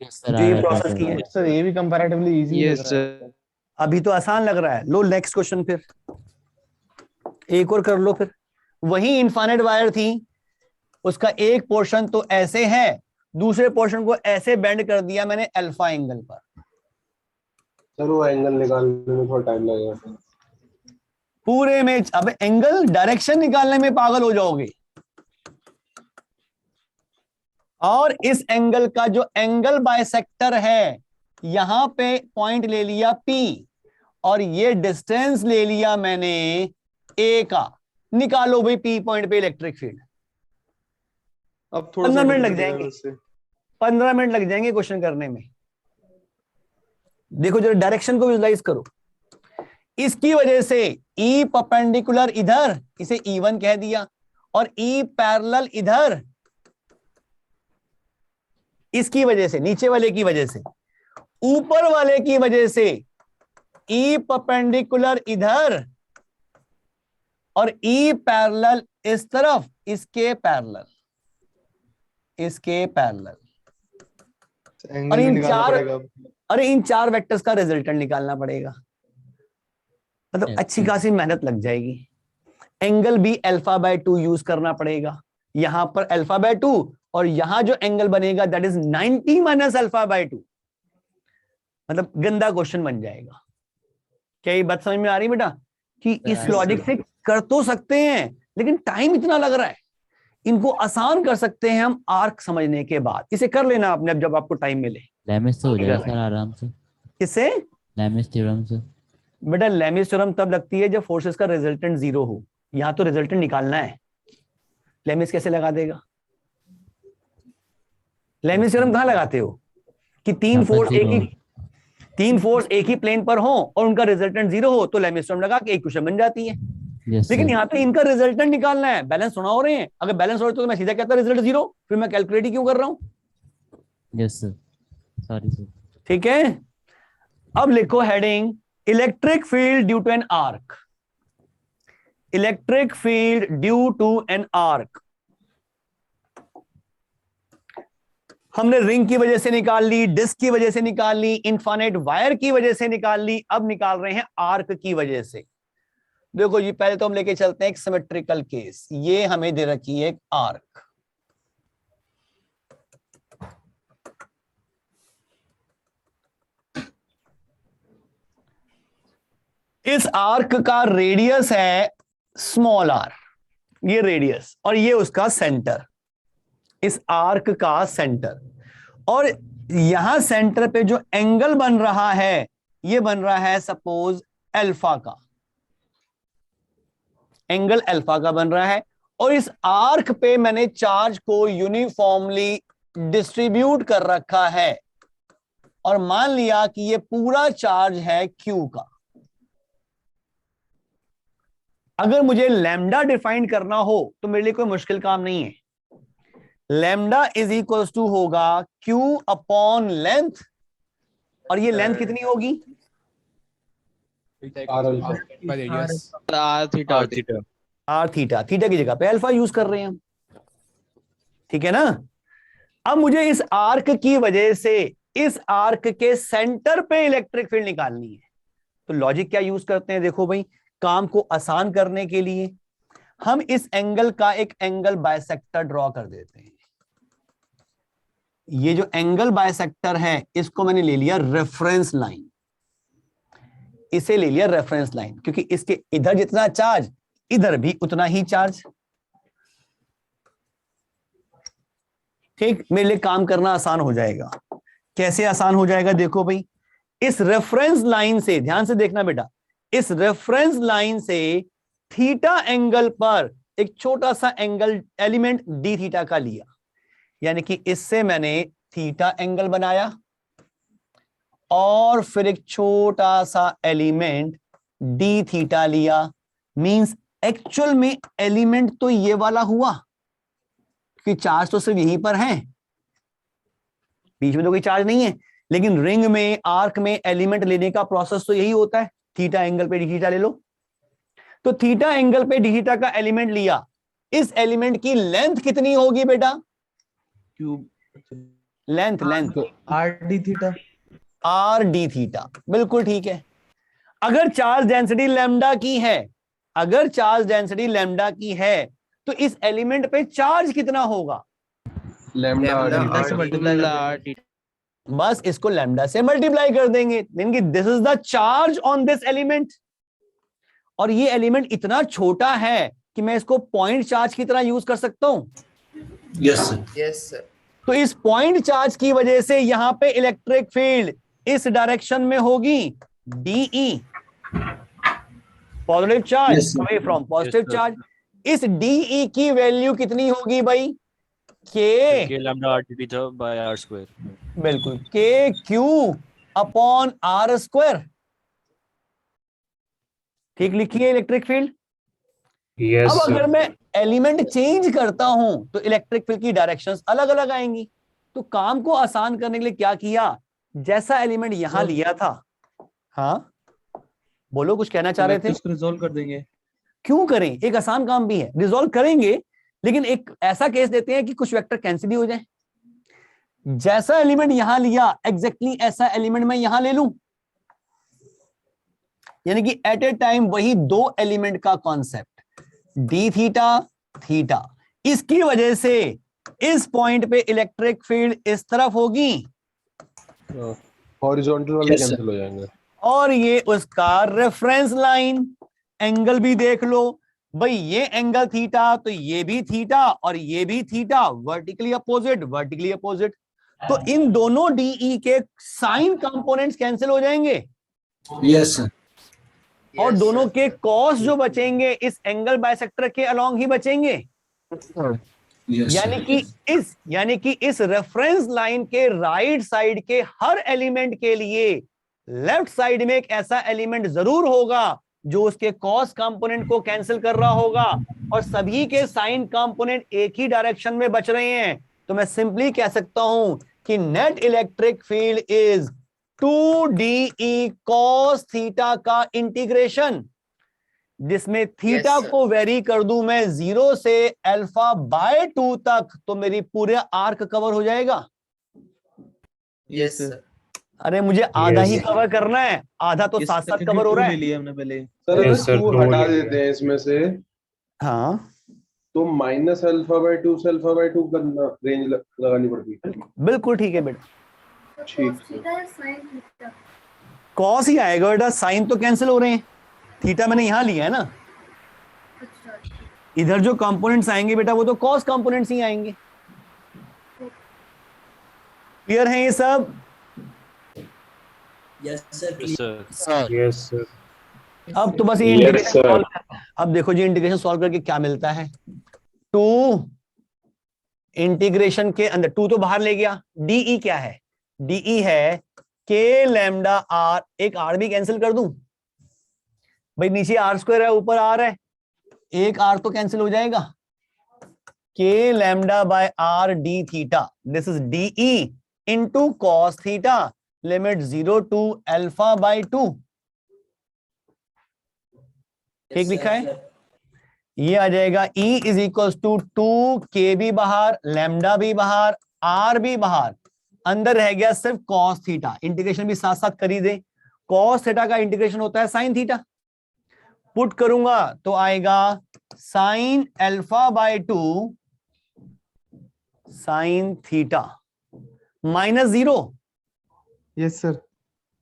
जो ये प्रोसेस की है सर ये भी कंपैरेटिवली इजी यस लग रहा सर। है। अभी तो आसान लग रहा है। लो नेक्स्ट क्वेश्चन, फिर एक और कर लो। फिर वही इनफाइनाइट वायर थी, उसका एक पोर्शन तो ऐसे है, दूसरे पोर्शन को ऐसे बेंड कर दिया मैंने अल्फा एंगल पर। सर वो एंगल निकालने में थोड़ा टाइम लगेगा। पूरे में अब एंगल डायरेक्शन निकालने में पागल हो जाओगे। और इस एंगल का जो एंगल बाइसेक्टर है, यहां पे पॉइंट ले लिया P और ये डिस्टेंस ले लिया मैंने A का। निकालो भाई P पॉइंट पे इलेक्ट्रिक फील्ड। अब थोड़ा 15 सा मिनट लग difficult है जाएंगे, वैसे। 15 मिनट लग जाएंगे क्वेश्चन करने में। देखो जरा डायरेक्शन को विजुलाइज करो। इसकी वजह से E परपेंडिकुलर इधर, इसे E1 कह दिया, और E पैरेलल इधर, इसकी वजह से, नीचे वाले की वजह से, ऊपर वाले की वजह से E परपेंडिकुलर इधर और E पैरेलल इस तरफ, इसके पैरेलल, इसके पैरेलल। एंगल और भी इन निकालना चार, पड़ेगा। अरे इन 4 वेक्टर्स का रिजल्टेंट निकालना पड़ेगा। मतलब अच्छी खासी मेहनत लग जाएगी। एंगल भी α/2 यूज करना पड़ेगा। यहां पर α/2 और यहां जो एंगल बनेगा दैट इज 90 माइनस α/2, मतलब गंदा क्वेश्चन बन जाएगा। क्या ये बात समझ में आ रही बेटा कि इस लॉजिक से कर तो सकते हैं लेकिन टाइम इतना लग रहा है। इनको आसान कर सकते हैं हम आर्क समझने के बाद। इसे कर लेना आपने अब जब आपको टाइम मिले। लेमिस से हो जाएगा सर आराम से। किससे? लेमिस थ्योरम से। बेटा लेमिस थ्योरम तब लगती है जब फोर्सेस का रिजल्टेंट 0 हो। यहां तो रिजल्टेंट निकालना है, लेमिस कैसे लगा देगा? लेमिस थ्योरम कहां लगाते हो कि तीन फोर्स एक ही प्लेन पर हो और उनका रिजल्टेंट 0 हो तो लेमिस थ्योरम लगा के एक क्वेश्चन बन जाती है। लेकिन यहाँ पे इनका रिजल्टेंट निकालना है, बैलेंस होना हो रहे हैं। अगर बैलेंस हो रहे तो मैं सीधा कहता रिजल्ट 0, फिर मैं कैलकुलेट ही क्यों कर रहा हूं? Yes sir, sorry sir. ठीक है, अब लिखो heading electric field due to an arc. Electric field due to an arc हमने रिंग की वजह से निकाल ली, डिस्क की वजह से निकाल ली, इनफाइनाइट वायर की वजह से निकाल ली, अब निकाल रहे हैं आर्क की वजह से। देखो जी, पहले तो हम लेके चलते हैं एक सिमेट्रिकल केस। ये हमें दे रखी है एक आर्क। इस आर्क का रेडियस है स्मॉल आर, ये रेडियस, और ये उसका सेंटर, इस आर्क का सेंटर। और यहां सेंटर पे जो एंगल बन रहा है ये बन रहा है सपोज अल्फा का, एंगल अल्फा का बन रहा है। और इस आर्क पे मैंने चार्ज को यूनिफॉर्मली डिस्ट्रीब्यूट कर रखा है और मान लिया कि ये पूरा चार्ज है क्यू का। अगर मुझे लैम्डा डिफाइन करना हो तो मेरे लिए कोई मुश्किल काम नहीं है। लैम्डा इज इक्वल टू होगा क्यू अपॉन लेंथ, और ये लेंथ कितनी होगी? आर थीटा, थीटा की जगह पे अल्फा यूज कर रहे हैं हम, ठीक है ना। अब मुझे इस आर्क की वजह से इस आर्क के सेंटर पे इलेक्ट्रिक फील्ड निकालनी है। तो लॉजिक क्या यूज करते हैं? देखो भाई, काम को आसान करने के लिए हम इस एंगल का एक एंगल बाइसेक्टर ड्रॉ कर देते हैं। ये जो एंगल बाइसेक्टर है इसको मैंने ले लिया रेफरेंस लाइन, इसे ले लिया रेफरेंस लाइन, क्योंकि इसके इधर जितना चार्ज इधर भी उतना ही चार्ज। ठीक, मेरे लिए काम करना आसान हो जाएगा। कैसे आसान हो जाएगा? देखो भाई, इस रेफरेंस लाइन से, ध्यान से देखना बेटा, इस रेफरेंस लाइन से थीटा एंगल पर एक छोटा सा एंगल एलिमेंट डी थीटा का लिया, यानी कि इससे मैंने थीटा एंगल बनाया और फिर एक छोटा सा एलिमेंट डी थीटा लिया। मींस एक्चुअल में एलिमेंट तो ये वाला हुआ, क्योंकि चार्ज तो सिर्फ यहीं पर है, बीच में तो कोई चार्ज नहीं है। लेकिन रिंग में, आर्क में एलिमेंट लेने का प्रोसेस तो यही होता है, थीटा एंगल पे डी थीटा ले लो। तो थीटा एंगल पे डी थीटा का एलिमेंट लिया, इस एलिमेंट की लेंथ कितनी होगी बेटा? Length R D theta, R D theta, बिल्कुल ठीक है। अगर चार्ज डेंसिटी लैम्डा की है, अगर चार्ज डेंसिटी लैम्डा की है तो इस एलिमेंट पे चार्ज कितना होगा? लैम्डा से मल्टीप्लाई, बस इसको लैम्डा से मल्टीप्लाई कर देंगे। This is the charge on this element, और ये एलिमेंट इतना छोटा है कि मैं इसको पॉइंट चार्ज की तरह यूज कर सकता हूं। Yes sir. तो इस पॉइंट चार्ज की वजह से यहां पे इलेक्ट्रिक फील्ड इस डायरेक्शन में होगी D E, positive charge away from positive charge. इस डीई की वैल्यू कितनी होगी भाई? K lambda R D theta by R square, बिल्कुल, K q upon R square. ठीक लिखिए इलेक्ट्रिक फील्ड। Yes, अब अगर मैं एलिमेंट चेंज करता हूं तो इलेक्ट्रिक फील्ड की डायरेक्शंस अलग अलग आएंगी। तो काम को आसान करने के लिए क्या किया? जैसा एलिमेंट यहां लिया था, हाँ बोलो, कुछ कहना चाह रहे थे? इसको रिजॉल्व कर देंगे। क्यों करें, एक आसान काम भी है, रिजॉल्व करेंगे, लेकिन एक ऐसा केस देते हैं कि कुछ वेक्टर कैंसिल ही हो जाए। जैसा एलिमेंट यहां लिया एग्जैक्टली ऐसा एलिमेंट मैं यहां ले लूं, यानी कि एट ए टाइम वही दो एलिमेंट का कॉन्सेप्ट। D theta theta. इसकी वजह से इस पॉइंट पे इलेक्ट्रिक फील्ड इस तरफ होगी हॉरिजॉन्टल वाले कैंसिल हो जाएंगे और ये उसका रेफरेंस लाइन। एंगल भी देख लो भाई, ये एंगल थीटा तो ये भी थीटा और ये भी theta, vertically opposite vertically opposite. तो इन दोनों डीई के साइन कंपोनेंट्स कैंसिल हो जाएंगे। Yes sir. और दोनों के कॉस जो बचेंगे इस एंगल बाइसेक्टर के अलोंग ही बचेंगे। यानी कि इस रेफरेंस लाइन के राइट साइड के हर एलिमेंट के लिए लेफ्ट साइड में एक ऐसा एलिमेंट जरूर होगा जो उसके कॉस कंपोनेंट को कैंसिल कर रहा होगा और सभी के साइन कंपोनेंट एक ही डायरेक्शन में बच रहे हैं। तो मैं सिंपली कह सकता हूं कि net electric field is 2DE cos theta का इंटीग्रेशन, जिसमें थीटा को वेरी कर दूं मैं 0 से α/2 तक, तो मेरी पूरे आर्क कवर हो जाएगा। Yes sir. अरे मुझे आधा ही कवर करना है, आधा तो साथ साथ कवर हो रहा है। लिया हमने पहले। सर टू हटा देते हैं इसमें से, हाँ तो -α/2 से α/2 का रेंज लगानी पड़ती है। बिल्कुल ठीक है बेटा, ठीक। कॉस ही आएगा बेटा, साइन तो कैंसिल हो रहे हैं। थीटा मैंने यहां लिया है ना, इधर जो कंपोनेंट्स आएंगे बेटा वो तो कॉस कंपोनेंट्स ही आएंगे। क्लियर है ये सब? Yes sir. Yes sir. अब तो बस ये इंटीग्रेशन सॉल्व, अब देखो जी इंटीग्रेशन सॉल्व करके क्या मिलता है। 2 इंटीग्रेशन के अंदर 2 तो बाहर ले गया, डीई क्या है? डीई है के लैम्डा आर, एक आर भी कैंसिल कर दूं भाई, नीचे r² है ऊपर r है, एक r तो कैंसिल हो जाएगा। K lambda by R D theta, this is D E into cos theta, limit 0 to α/2। ठीक लिखा है? ये आ जाएगा E is equal to 2K भी बाहर, लैम्डा भी बाहर, R भी बाहर, अंदर रह गया सिर्फ cos थीटा। इंटीग्रेशन भी साथ साथ कर ही दे, cos थीटा का इंटीग्रेशन होता है sin थीटा। पुट करूंगा तो आएगा sin α/2 sin theta -0। Yes sir.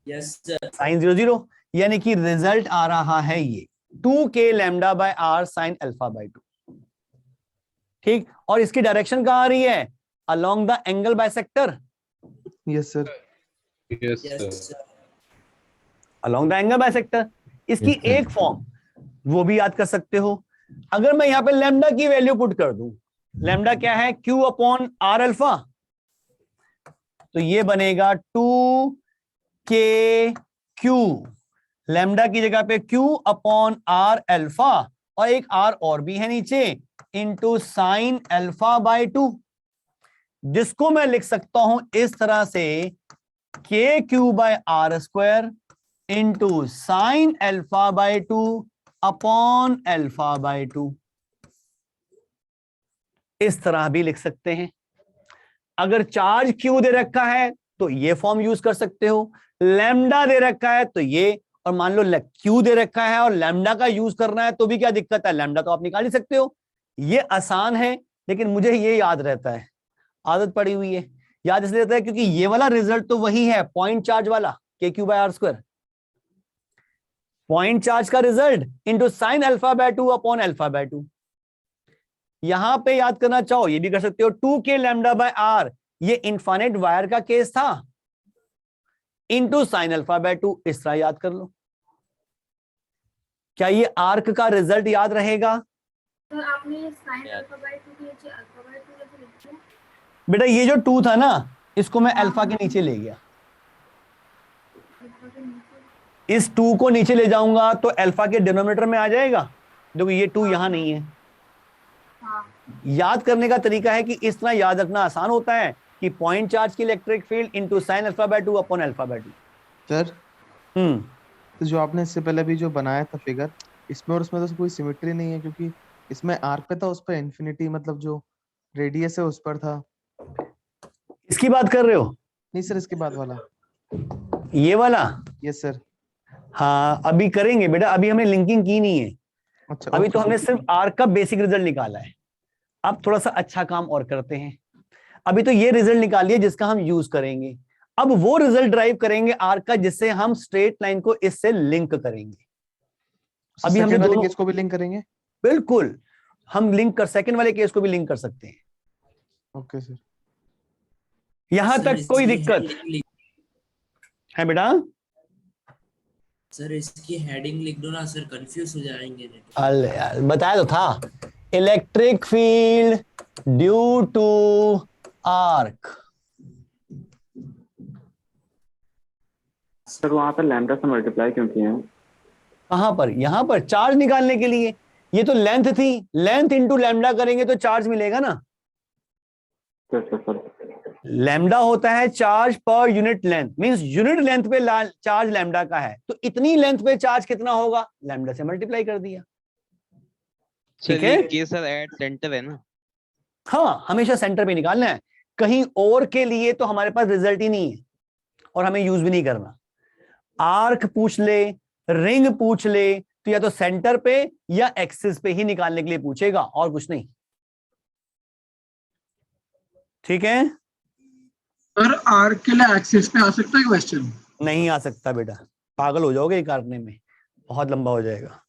Yes sir. sin 0 0, यानी कि रिजल्ट आ रहा है ये 2K lambda by are sin α/2। ठीक, और इसकी डायरेक्शन कहां आ रही है? Along the angle bisector. Yes sir. Yes sir. Along the angle bisector. इसकी Yes, sir. एक फॉर्म वो भी याद कर सकते हो, अगर मैं यहां पे लैम्डा की वैल्यू पुट कर दूं, लैम्डा क्या है? Q/r α, तो ये बनेगा 2KQ, लैम्डा की जगह पे Q/r α और एक r और भी है नीचे, इंटू साइन α/2, जिसको मैं लिख सकता हूं इस तरह से KQ/r² इंटू साइन α/2 अपॉन α/2। इस तरह भी लिख सकते हैं। अगर चार्ज Q दे रखा है तो ये फॉर्म यूज कर सकते हो, लैम्डा दे रखा है तो ये, और मान लो Q दे रखा है और लैम्डा का यूज करना है तो भी क्या दिक्कत है? लैम्डा तो आप निकाल ही सकते हो। ये आसान है, लेकिन मुझे ये याद रहता है, आदत पड़ी हुई है, याद इसलिए रहता है क्योंकि ये वाला रिजल्ट तो वही है पॉइंट चार्ज वाला, KQ/r², पॉइंट चार्ज का रिजल्ट इंटू साइन α/2 अपॉन α/2। यहां पे याद करना चाहो ये भी कर सकते हो, 2K लैम्डा बाय आर, ये इनफाइनाइट वायर का केस था, इंटू साइन α/2, इस तरह याद कर लो। क्या ये आर्क का रिजल्ट याद रहेगा? तो आपने साइन α/2 के नीचे α/2 कैसे लिखा? बेटा ये जो 2 था ना, इसको मैं अल्फा के नीचे ले गया, इस 2 को नीचे ले जाऊंगा तो अल्फा के डिनोमिनेटर में आ जाएगा। देखो ये 2 यहां नहीं है। याद करने का तरीका है कि इस तरह याद रखना आसान होता है कि पॉइंट चार्ज की electric field into sine α/2 upon α/2। Sir तो जो आपने इससे पहले भी जो बनाया था फिगर, इसमें और उसमें तो कोई सिमेट्री नहीं है, क्योंकि इसमें आर्क पे था, उस पर इन्फिनिटी मतलब जो रेडियस है उस पर था। इसकी बात कर रहे हो? नहीं सर, इसके बाद वाला, ये वाला। Yes sir. हाँ अभी करेंगे बेटा, अभी हमने लिंकिंग की नहीं है। अच्छा अभी तो okay. हमने सिर्फ आर्क का बेसिक रिजल्ट निकाला है, अब थोड़ा सा अच्छा काम और करते हैं। अभी तो ये रिजल्ट निकालिए जिसका हम यूज करेंगे, अब वो रिजल्ट ड्राइव करेंगे आर्क का जिससे हम स्ट्रेट लाइन को इससे लिंक करेंगे। अभी हमने सेकंड वाले दोनों केस को भी लिंक करेंगे। बिल्कुल हम लिंक कर, सेकंड वाले केस को भी लिंक कर सकते हैं। Okay sir. यहां सर तक कोई इसकी दिक्कत heading है बेटा? सर इसकी हेडिंग लिख दो ना सर, कंफ्यूज हो जाएंगे नहीं तो। अरे यार बताया तो था, electric field due to arc. Sir वहाँ पर लैम्डा से मल्टीप्लाई क्यों किए हैं? कहां पर? यहां पर चार्ज निकालने के लिए। ये तो लेंथ थी, लेंथ इंटू लैम्डा करेंगे तो चार्ज मिलेगा ना। सर लैम्डा होता है charge per unit length, means unit length पे चार्ज लैम्डा का है, तो इतनी लेंथ पे चार्ज कितना होगा, लैम्डा से मल्टीप्लाई कर दिया। ठीक है, ये केस सर एट सेंटर है ना? हाँ हमेशा सेंटर पे निकालना है, कहीं और के लिए तो हमारे पास रिजल्ट ही नहीं है और हमें यूज भी नहीं करना। आर्क पूछ ले, रिंग पूछ ले, तो या तो सेंटर पे या एक्सिस पे ही निकालने के लिए पूछेगा और कुछ नहीं। ठीक है, सर आर्क के लिए एक्सिस पे आ सकता है क्वेश्चन? नहीं आ सकता बेटा, पागल हो जाओगे करने में, बहुत लंबा हो जाएगा।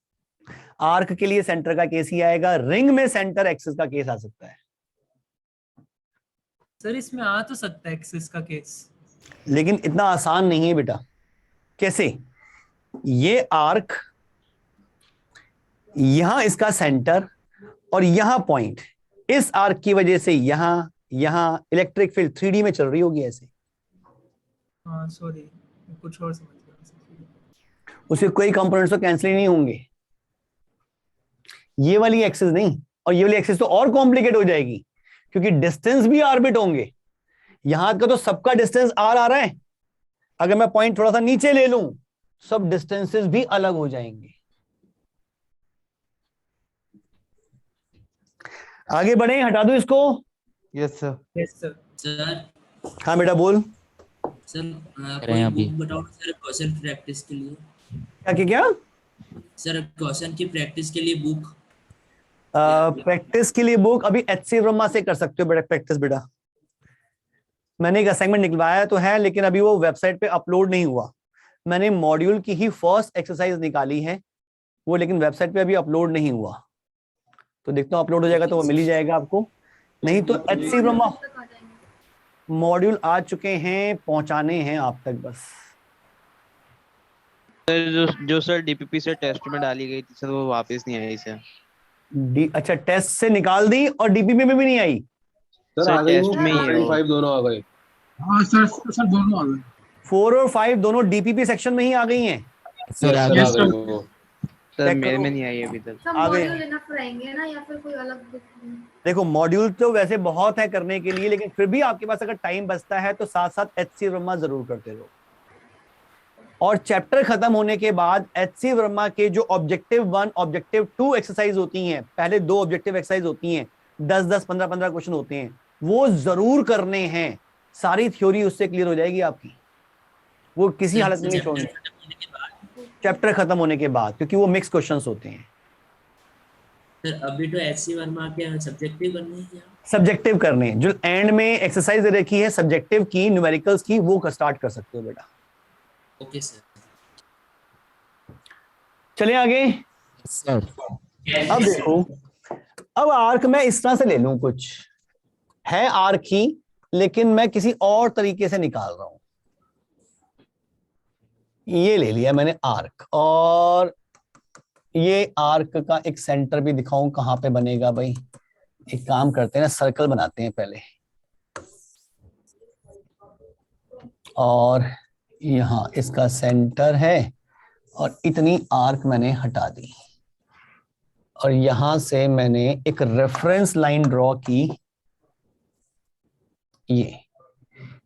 आर्क के लिए सेंटर का केस ही आएगा, रिंग में सेंटर एक्सिस का केस आ सकता है। सर इसमें आ तो सकता है एक्सिस का केस, लेकिन इतना आसान नहीं है बेटा। कैसे? ये आर्क, यहां इसका सेंटर और यहां पॉइंट, इस आर्क की वजह से यहां इलेक्ट्रिक फील्ड 3D में चल रही होगी ऐसे। हाँ सॉरी कुछ और समझ गया। उसके कोई कंपोनेंट्स तो कैंसिल ही नहीं होंगे, ये वाली एक्सिस नहीं, और ये वाली एक्सिस तो और कॉम्प्लिकेट हो जाएगी क्योंकि डिस्टेंस भी आर्बिट होंगे। यहां का तो सबका डिस्टेंस आर आ रहा है, अगर मैं पॉइंट थोड़ा सा नीचे ले लूं सब डिस्टेंसेस भी अलग हो जाएंगे। आगे बढ़े, हटा दूं इसको? Yes sir. Yes sir. Sir हाँ बेटा बोल। सर रहे हैं कोई अभी। बुक बताओ सर क्वेश्चन प्रैक्टिस के लिए। क्या? सर क्वेश्चन की प्रैक्टिस के लिए बुक। प्रैक्टिस के लिए बुक अभी एचसी वर्मा से कर सकते हो बेटा प्रैक्टिस। बेटा मैंने एक असाइनमेंट निकलवाया तो है, लेकिन अभी वो वेबसाइट पे अपलोड नहीं हुआ। मैंने मॉड्यूल की ही फर्स्ट एक्सरसाइज निकाली है वो, लेकिन वेबसाइट पे अभी अपलोड नहीं हुआ, तो देखता हूँ अपलोड हो जाएगा तो वो मिल ही जाएगा आपको। नहीं तो एचसी वर्मा मॉड्यूल आ चुके हैं, पहुंचाने हैं आप तक बस। सर जो सर डीपीपी से टेस्ट में डाली गई थी सर वो वापस नहीं आई सर। अच्छा टेस्ट से निकाल दी और डीपीपी में भी नहीं आई? सर आ गई टेस्ट में ही है वो। 5 दोनों आ गए। हाँ सर दोनों आ गए। 4 और 5 दोनों डीपीपी सेक्शन में ही आ गई हैं। सर आ सर गई। आ गई वो। सर चेक मेरे करो। में नहीं आई अभी तक। सब आ गए। मॉड्यूल लेना पड़ेंगे ना या फिर कोई अलग बुक? देखो मॉड्यूल तो वैसे बहुत है करने के लिए, लेकिन फिर भी आपके पास अगर टाइम बचता है तो साथ साथ एचसी वर्मा जरूर करते रहो। और चैप्टर खत्म होने के बाद एचसी वर्मा के जो ऑब्जेक्टिव 1 ऑब्जेक्टिव 2 एक्सरसाइज होती हैं, पहले 2 ऑब्जेक्टिव एक्सरसाइज होती हैं, 10-10 15-15 क्वेश्चन होते हैं, वो जरूर करने हैं। सारी थ्योरी उससे क्लियर हो जाएगी आपकी, वो किसी हालत में नहीं छोड़नी चैप्टर खत्म होने के बाद, क्योंकि वो मिक्स क्वेश्चंस होते हैं। सर अभी तो एचसी वर्मा के सब्जेक्टिव करने हैं क्या? सब्जेक्टिव करने, जो एंड में एक्सरसाइज दे रखी है सब्जेक्टिव की, न्यूमेरिकल्स की, वो स्टार्ट कर सकते हो बेटा। Okay sir. चलिए आगे। सर अब देखो, अब आर्क मैं इस तरह से ले लूं, कुछ है आर्क ही लेकिन मैं किसी और तरीके से निकाल रहा हूं। ये ले लिया मैंने आर्क, और ये आर्क का एक सेंटर भी दिखाऊं कहां पे बनेगा भाई। एक काम करते हैं ना, सर्कल बनाते हैं पहले, और यहां इसका सेंटर है और इतनी आर्क मैंने हटा दी, और यहां से मैंने एक रेफरेंस लाइन ड्रॉ की।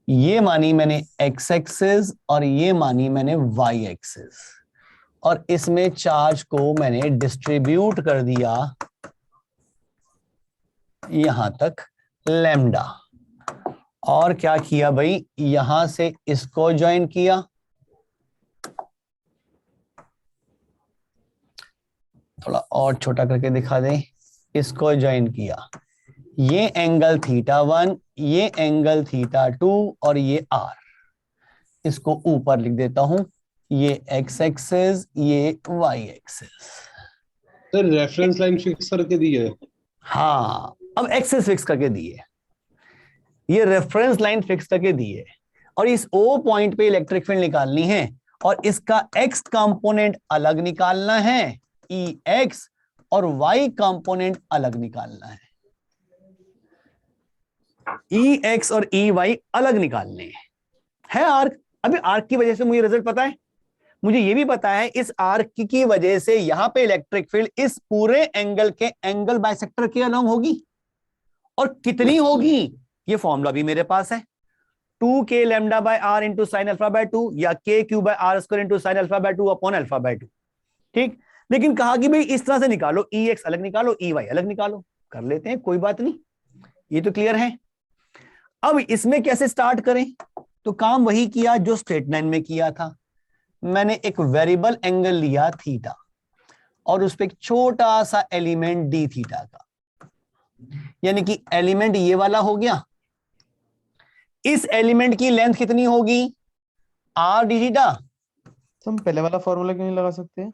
ये मानी मैंने एक्स एक्सिस और ये मानी मैंने वाई एक्सिस, और इसमें चार्ज को मैंने डिस्ट्रीब्यूट कर दिया यहां तक लैम्डा। और क्या किया भाई, यहां से इसको ज्वाइन किया, थोड़ा और छोटा करके दिखा दें, इसको ज्वाइन किया, ये एंगल θ1, ये एंगल θ2 और ये r, इसको ऊपर लिख देता हूं, ये x एक्सिस, ये y axis. Sir reference line fix करके दी है। हाँ, अब एक्सिस फिक्स करके दी है, ये रेफरेंस लाइन फिक्स करके दी है, और इस O पॉइंट पे इलेक्ट्रिक फील्ड निकालनी है, और इसका x कंपोनेंट अलग निकालना है Ex, और y कंपोनेंट अलग निकालना है, Ex और Ey अलग निकालने है आर्क। अभी आर्क की वजह से मुझे रिजल्ट पता है, मुझे ये भी पता है इस आर्क की वजह से यहां पे इलेक्ट्रिक फील्ड इस पूरे एंगल के एंगल बाइसेक्टर के अलोंग होगी, और कितनी होगी ये फॉर्मूला भी मेरे पास है, 2k lambda by r into sine alpha by 2 या k Q by r square into sine alpha by 2 upon alpha by 2। ठीक, लेकिन कहा कि भाई इस तरह से निकालो, Ex अलग निकालो, Ey अलग निकालो, कर लेते हैं, कोई बात नहीं, ये तो क्लियर है। अब इसमें कैसे स्टार्ट करें, तो काम वही किया जो स्ट्रेट लाइन में किया था, मैंने एक वेरिएबल एंगल लिया थीटा, और उस पर एक छोटा सा एलिमेंट डी थीटा का, यानी कि एलिमेंट ये वाला हो गया, इस एलिमेंट की लेंथ कितनी होगी, आर डी थीटा। तो हम पहले वाला फॉर्मूला क्यों नहीं लगा सकते हैं?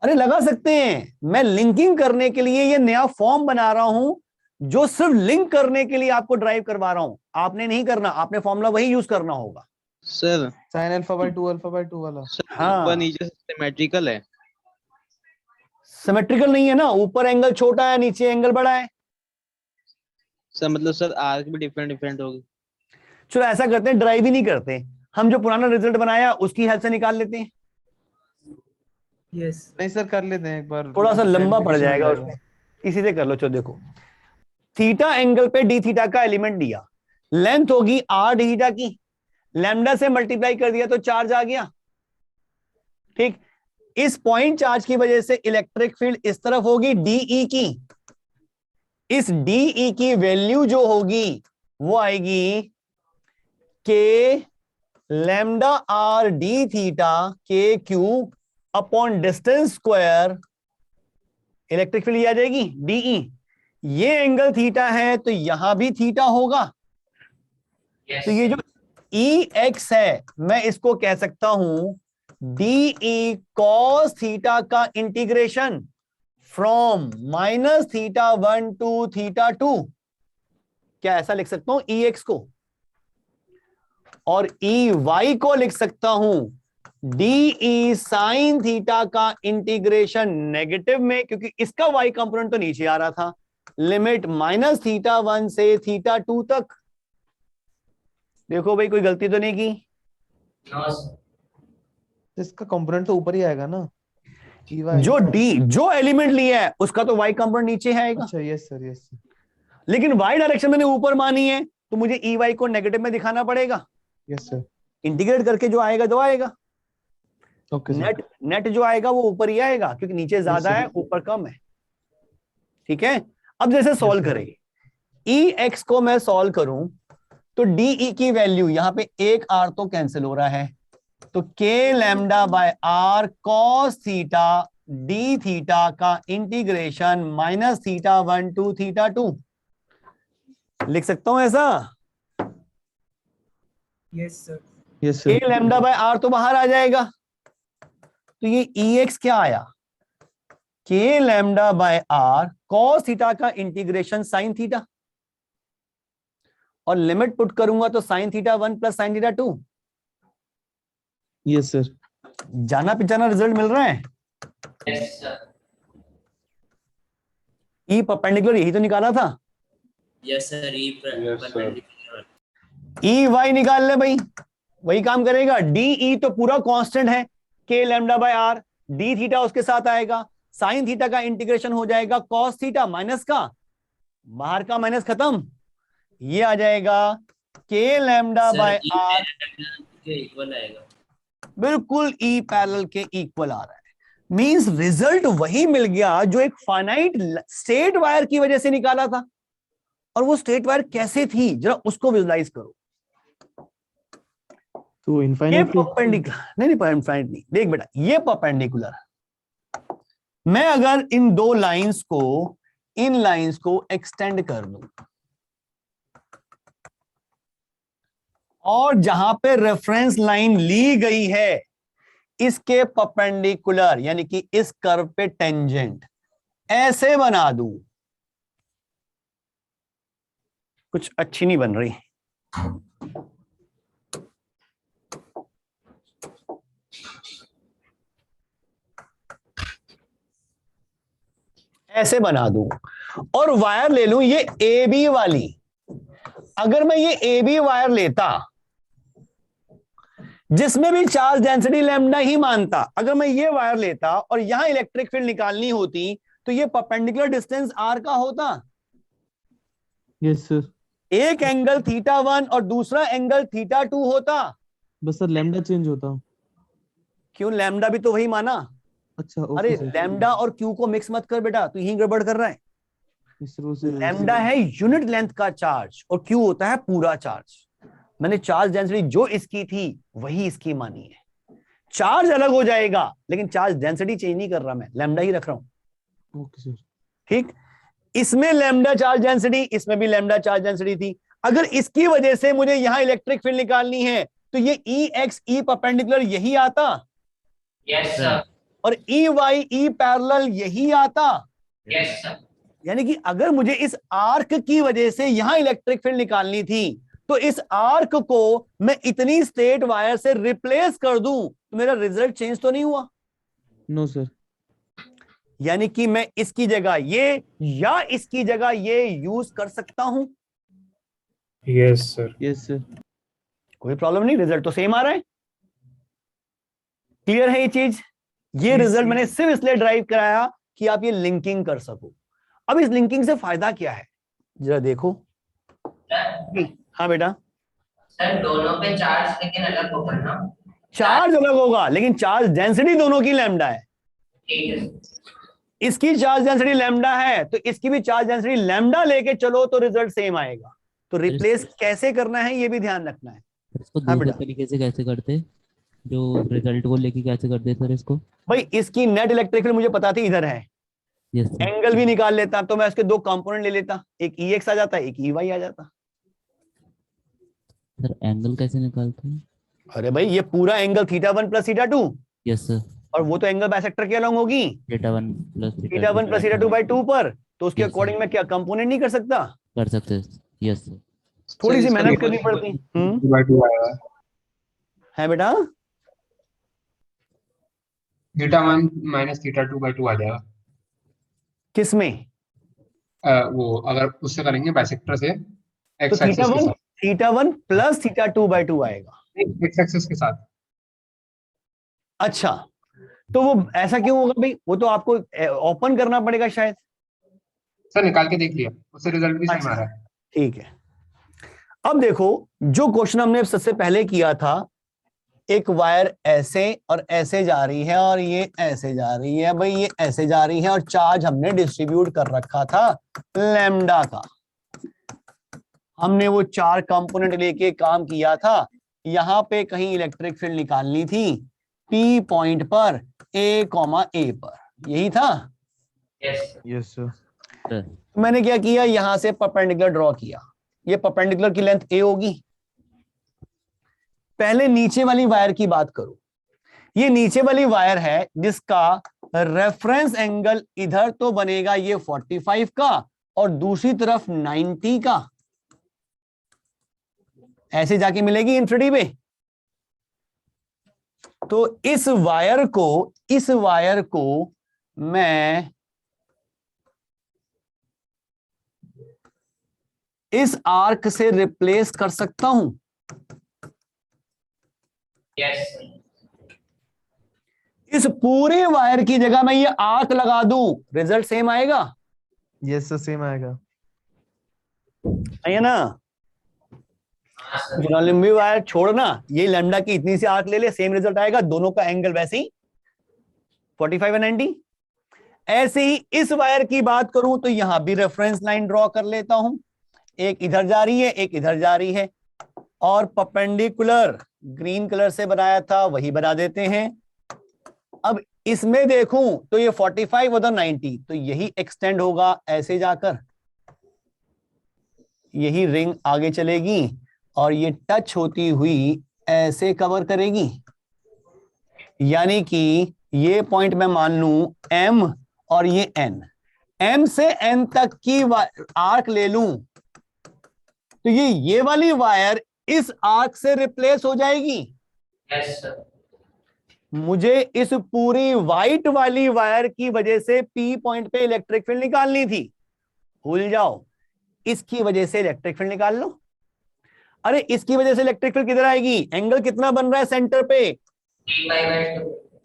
अरे लगा सकते हैं, मैं लिंकिंग करने के लिए ये नया फॉर्म बना रहा हूं, जो सिर्फ लिंक करने के लिए आपको ड्राइव करवा रहा हूं, आपने नहीं करना, आपने फॉर्मूला वही यूज करना होगा सर। साइन अल्फा बाय 2 वाला। हाँ, ऊपर नीचे सिमेट्रिकल है। सिमेट्रिकल नहीं है ना, ऊपर एंगल छोटा है, नीचे एंगल बड़ा है। सर मतलब सर आर्क भी डिफरेंट होगी। चलो ऐसा करते हैं, ड्राइव ही नहीं करते, हम जो पुराना रिजल्ट बनाया उसकी हेल्प से निकाल लेते हैं। यस नहीं सर, कर लेते हैं एक बार, थोड़ा सा लंबा पड़ जाएगा उसमें, इसी से कर लो। चलो देखो, थीटा एंगल पे डी थीटा का एलिमेंट दिया, लेंथ होगी आर डी थीटा की, लैम्डा से मल्टीप्लाई कर दिया तो चार्ज आ गया। ठीक, इस पॉइंट चार्ज की वजह से इलेक्ट्रिक फील्ड इस तरफ होगी डीई की, इस डीई की वैल्यू जो होगी वो आएगी k lambda R D theta k q upon distance square, electric field आ जाएगी डीई, ये एंगल थीटा है तो यहां भी थीटा होगा। तो ये जो Ex है, मैं इसको कह सकता हूं डीई कॉस थीटा का इंटीग्रेशन फ्रॉम -θ1 to θ2, क्या ऐसा लिख सकता हूं Ex को, और Ey को लिख सकता हूं डीई साइन थीटा का इंटीग्रेशन नेगेटिव में, क्योंकि इसका y कंपोनेंट तो नीचे आ रहा था, लिमिट -θ1 से θ2 तक। देखो भाई कोई गलती तो नहीं की, इसका कंपोनेंट तो ऊपर ही आएगा ना, जो जो एलिमेंट लिया है उसका तो y कंपोनेंट नीचे आएगा। अच्छा यस सर, यस सर, लेकिन y डायरेक्शन मैंने ऊपर मानी है तो मुझे Ey को नेगेटिव में दिखाना पड़ेगा। यस सर, इंटीग्रेट करके जो आएगा जो आएगा, ओके नेट जो आएगा वो ऊपर ही आएगा, क्योंकि नीचे ज्यादा है ऊपर कम है। ठीक है, अब जैसे सॉल्व करें, Ex को मैं सॉल्व करूं तो डीई की वैल्यू, यहां पे एक आर तो कैंसिल हो रहा है, तो K lambda by are cos theta D theta का इंटीग्रेशन -θ1 to θ2 लिख सकता हूं ऐसा। Yes sir, yes sir, K lambda by R तो बाहर आ जाएगा, तो ये Ex क्या आया, k lambda by are cos theta का इंटीग्रेशन साइन थीटा, और लिमिट पुट करूंगा तो sine θ1 plus sine θ2। Yes sir, जाना पिछाना रिजल्ट मिल रहा है। यस सर, ई परपेंडिकुलर यही तो निकाला था, yes sir, E perpendicular, E Y निकाल ले भाई, वही काम करेगा। डी ई तो पूरा कांस्टेंट है, K lambda by R, D theta उसके साथ आएगा, साइन थीटा का इंटीग्रेशन हो जाएगा कॉस थीटा, माइनस का बाहर का माइनस खत्म, ये आ जाएगा के लैम्डा बाय आर के इक्वल आएगा, बिल्कुल ई पैरेलल के इक्वल आ रहा है। मींस रिजल्ट वही मिल गया जो एक फाइनाइट स्ट्रेट वायर की वजह से निकाला था, और वो स्ट्रेट वायर कैसे थी जरा उसको विजुलाइज करो। तो ये इनफाइनाइट परपेंडिकुलर नहीं, इनफाइनाइट नहीं, देख बेटा, ये परपेंडिकुलर मैं अगर इन दो लाइंस को, इन लाइंस को एक्सटेंड कर दूं और जहां पे रेफरेंस लाइन ली गई है इसके परपेंडिकुलर यानी कि इस कर्व पे टेंजेंट ऐसे बना दूं, कुछ अच्छी नहीं बन रही। ऐसे बना दूं और वायर ले लूं ये ए बी वाली। अगर मैं ये ए बी वायर लेता जिसमें भी चार्ज डेंसिटी लैम्डा ही मानता, अगर मैं ये वायर लेता और यहां इलेक्ट्रिक फील्ड निकालनी होती तो ये परपेंडिकुलर डिस्टेंस आर का होता। Yes sir. एक एंगल θ1 और दूसरा एंगल θ2 होता। बस सर लैम्डा चेंज होता। क्यों? लैम्डा भी तो वही माना। अच्छा ओके अरे सर। लैम्डा और क्यू को मिक्स मत कर बेटा, तू यही गड़बड़ कर रहा है। लैम्डा है यूनिट लेंथ का चार्ज और क्यू होता है पूरा चार्ज। मैंने चार्ज डेंसिटी जो इसकी थी वही इसकी मानी है। चार्ज अलग हो जाएगा लेकिन चार्ज डेंसिटी चेंज नहीं कर रहा, मैं लैम्डा ही रख रहा हूं। Okay sir. ठीक, इसमें लैम्डा चार्ज डेंसिटी, इसमें भी लैम्डा चार्ज डेंसिटी थी। अगर इसकी वजह से मुझे यहां इलेक्ट्रिक फील्ड निकालनी है तो ये ई एक्स ई परपेंडिकुलर यही आता। Yes sir. और ई वाई ई पैरेलल यही आता। Yes sir. यानी कि अगर मुझे इस आर्क की वजह से यहां इलेक्ट्रिक फील्ड निकालनी थी तो इस आर्क को मैं इतनी स्ट्रेट वायर से रिप्लेस कर दूं तो मेरा रिजल्ट चेंज तो नहीं हुआ? No sir. यानी कि मैं इसकी जगह ये या इसकी जगह ये यूज कर सकता हूं। Yes sir. Yes sir. कोई प्रॉब्लम नहीं, रिजल्ट तो सेम आ रहा है। क्लियर है ये चीज? ये रिजल्ट मैंने सिर्फ इसलिए ड्राइव कराया कि आप ये लिंकिंग कर सको। अब इस लिंकिंग से फायदा क्या है जरा देखो। हाँ बेटा। सर दोनों पे चार्ज लेकिन अलग होगा ना? चार्ज अलग होगा लेकिन चार्ज डेंसिटी दोनों की लैम्डा है। ठीक है। इसकी चार्ज डेंसिटी लैम्डा है तो इसकी भी चार्ज डेंसिटी लैम्डा लेके चलो तो रिजल्ट सेम आएगा। तो रिप्लेस कैसे करना है ये भी ध्यान रखना है। इसको दूसरे तरीके से कैसे करते, जो रिजल्ट को लेके कैसे करते सर इसको? भाई इसकी नेट इलेक्ट्रिक फील्ड मुझे पता थी इधर है। Yes sir. एंगल भी निकाल लेता तो मैं उसके दो कंपोनेंट ले लेता, एक ई एक्स आ जाता एक ई वाई आ जाता। सर एंगल कैसे निकालते हैं? अरे भाई ये पूरा एंगल θ1 प्लस θ2। Yes sir. और वो तो एंगल बाइसेक्टर के अलॉन्ग होगी θ1 प्लस θ2 बाई 2 पर, तो उसके अकॉर्डिंग मैं क्या कंपोनेंट नहीं कर सकता? कर सकते हैं। Yes sir. थोड़ी सी मेहनत करनी पड़ती है बेटा। θ1 माइनस θ2 बाई 2 आ जाएगा। किसमें? वो अगर उससे करेंगे बाइसेक्टर से तो एक्स एक्सिस के साथ, θ1 प्लस θ2 बाई 2 आएगा। एक्स एक्सिस के साथ। अच्छा तो वो ऐसा क्यों होगा भाई? वो तो आपको ओपन करना पड़ेगा शायद। सर निकाल के देख लिया, उससे रिजल्ट भी सेम आ रहा है। ठीक है। अब देखो जो क्वेश्चन हमने सबसे पहले किया था, एक वायर ऐसे और ऐसे जा रही है और ये ऐसे जा रही है। भाई ये ऐसे जा रही है और चार्ज हमने डिस्ट्रीब्यूट कर रखा था लैम्डा का। हमने वो चार कंपोनेंट लेके काम किया था। यहां पे कहीं इलेक्ट्रिक फील्ड निकालनी थी पी पॉइंट पर ए पर, यही था। Yes sir. मैंने क्या किया, यहां से परपेंडिकुलर ड्रॉ किया। ये परपेंडिकुलर की लेंथ ए होगी। पहले नीचे वाली वायर की बात करो। ये नीचे वाली वायर है जिसका रेफरेंस एंगल इधर तो बनेगा ये 45 का और दूसरी तरफ 90 का। ऐसे जाके मिलेगी इंफिनिटी पे। तो इस वायर को मैं इस आर्क से रिप्लेस कर सकता हूं। यस। इस पूरे वायर की जगह मैं ये आर्क लगा दूं, रिजल्ट सेम आएगा। यस सर सेम आएगा। है ना? लंबी वायर छोड़ना, ये लैम्डा की इतनी सी आर्क ले ले, सेम रिजल्ट आएगा। दोनों का एंगल वैसे ही 45 और 90। ऐसे ही इस वायर की बात करूं तो यहां भी रेफरेंस लाइन ड्रॉ कर लेता हूं। एक इधर जा रही है, एक इधर जा रही है और परपेंडिकुलर ग्रीन कलर से बनाया था वही बना देते हैं। अब इसमें देखूं तो ये 45 उधर 90, तो यही एक्सटेंड होगा ऐसे जाकर, यही रिंग आगे चलेगी और ये टच होती हुई ऐसे कवर करेगी। यानी कि ये पॉइंट मैं मान लूं M और ये N, M से N तक की आर्क ले लूं तो ये वाली वायर इस आर्क से रिप्लेस हो जाएगी। Yes sir. मुझे इस पूरी व्हाइट वाली वायर की वजह से P पॉइंट पे इलेक्ट्रिक फील्ड निकालनी थी, भूल जाओ, इसकी वजह से इलेक्ट्रिक फील्ड निकाल लो। अरे इसकी वजह से इलेक्ट्रिक फील्ड किधर आएगी, एंगल कितना बन रहा है सेंटर पे,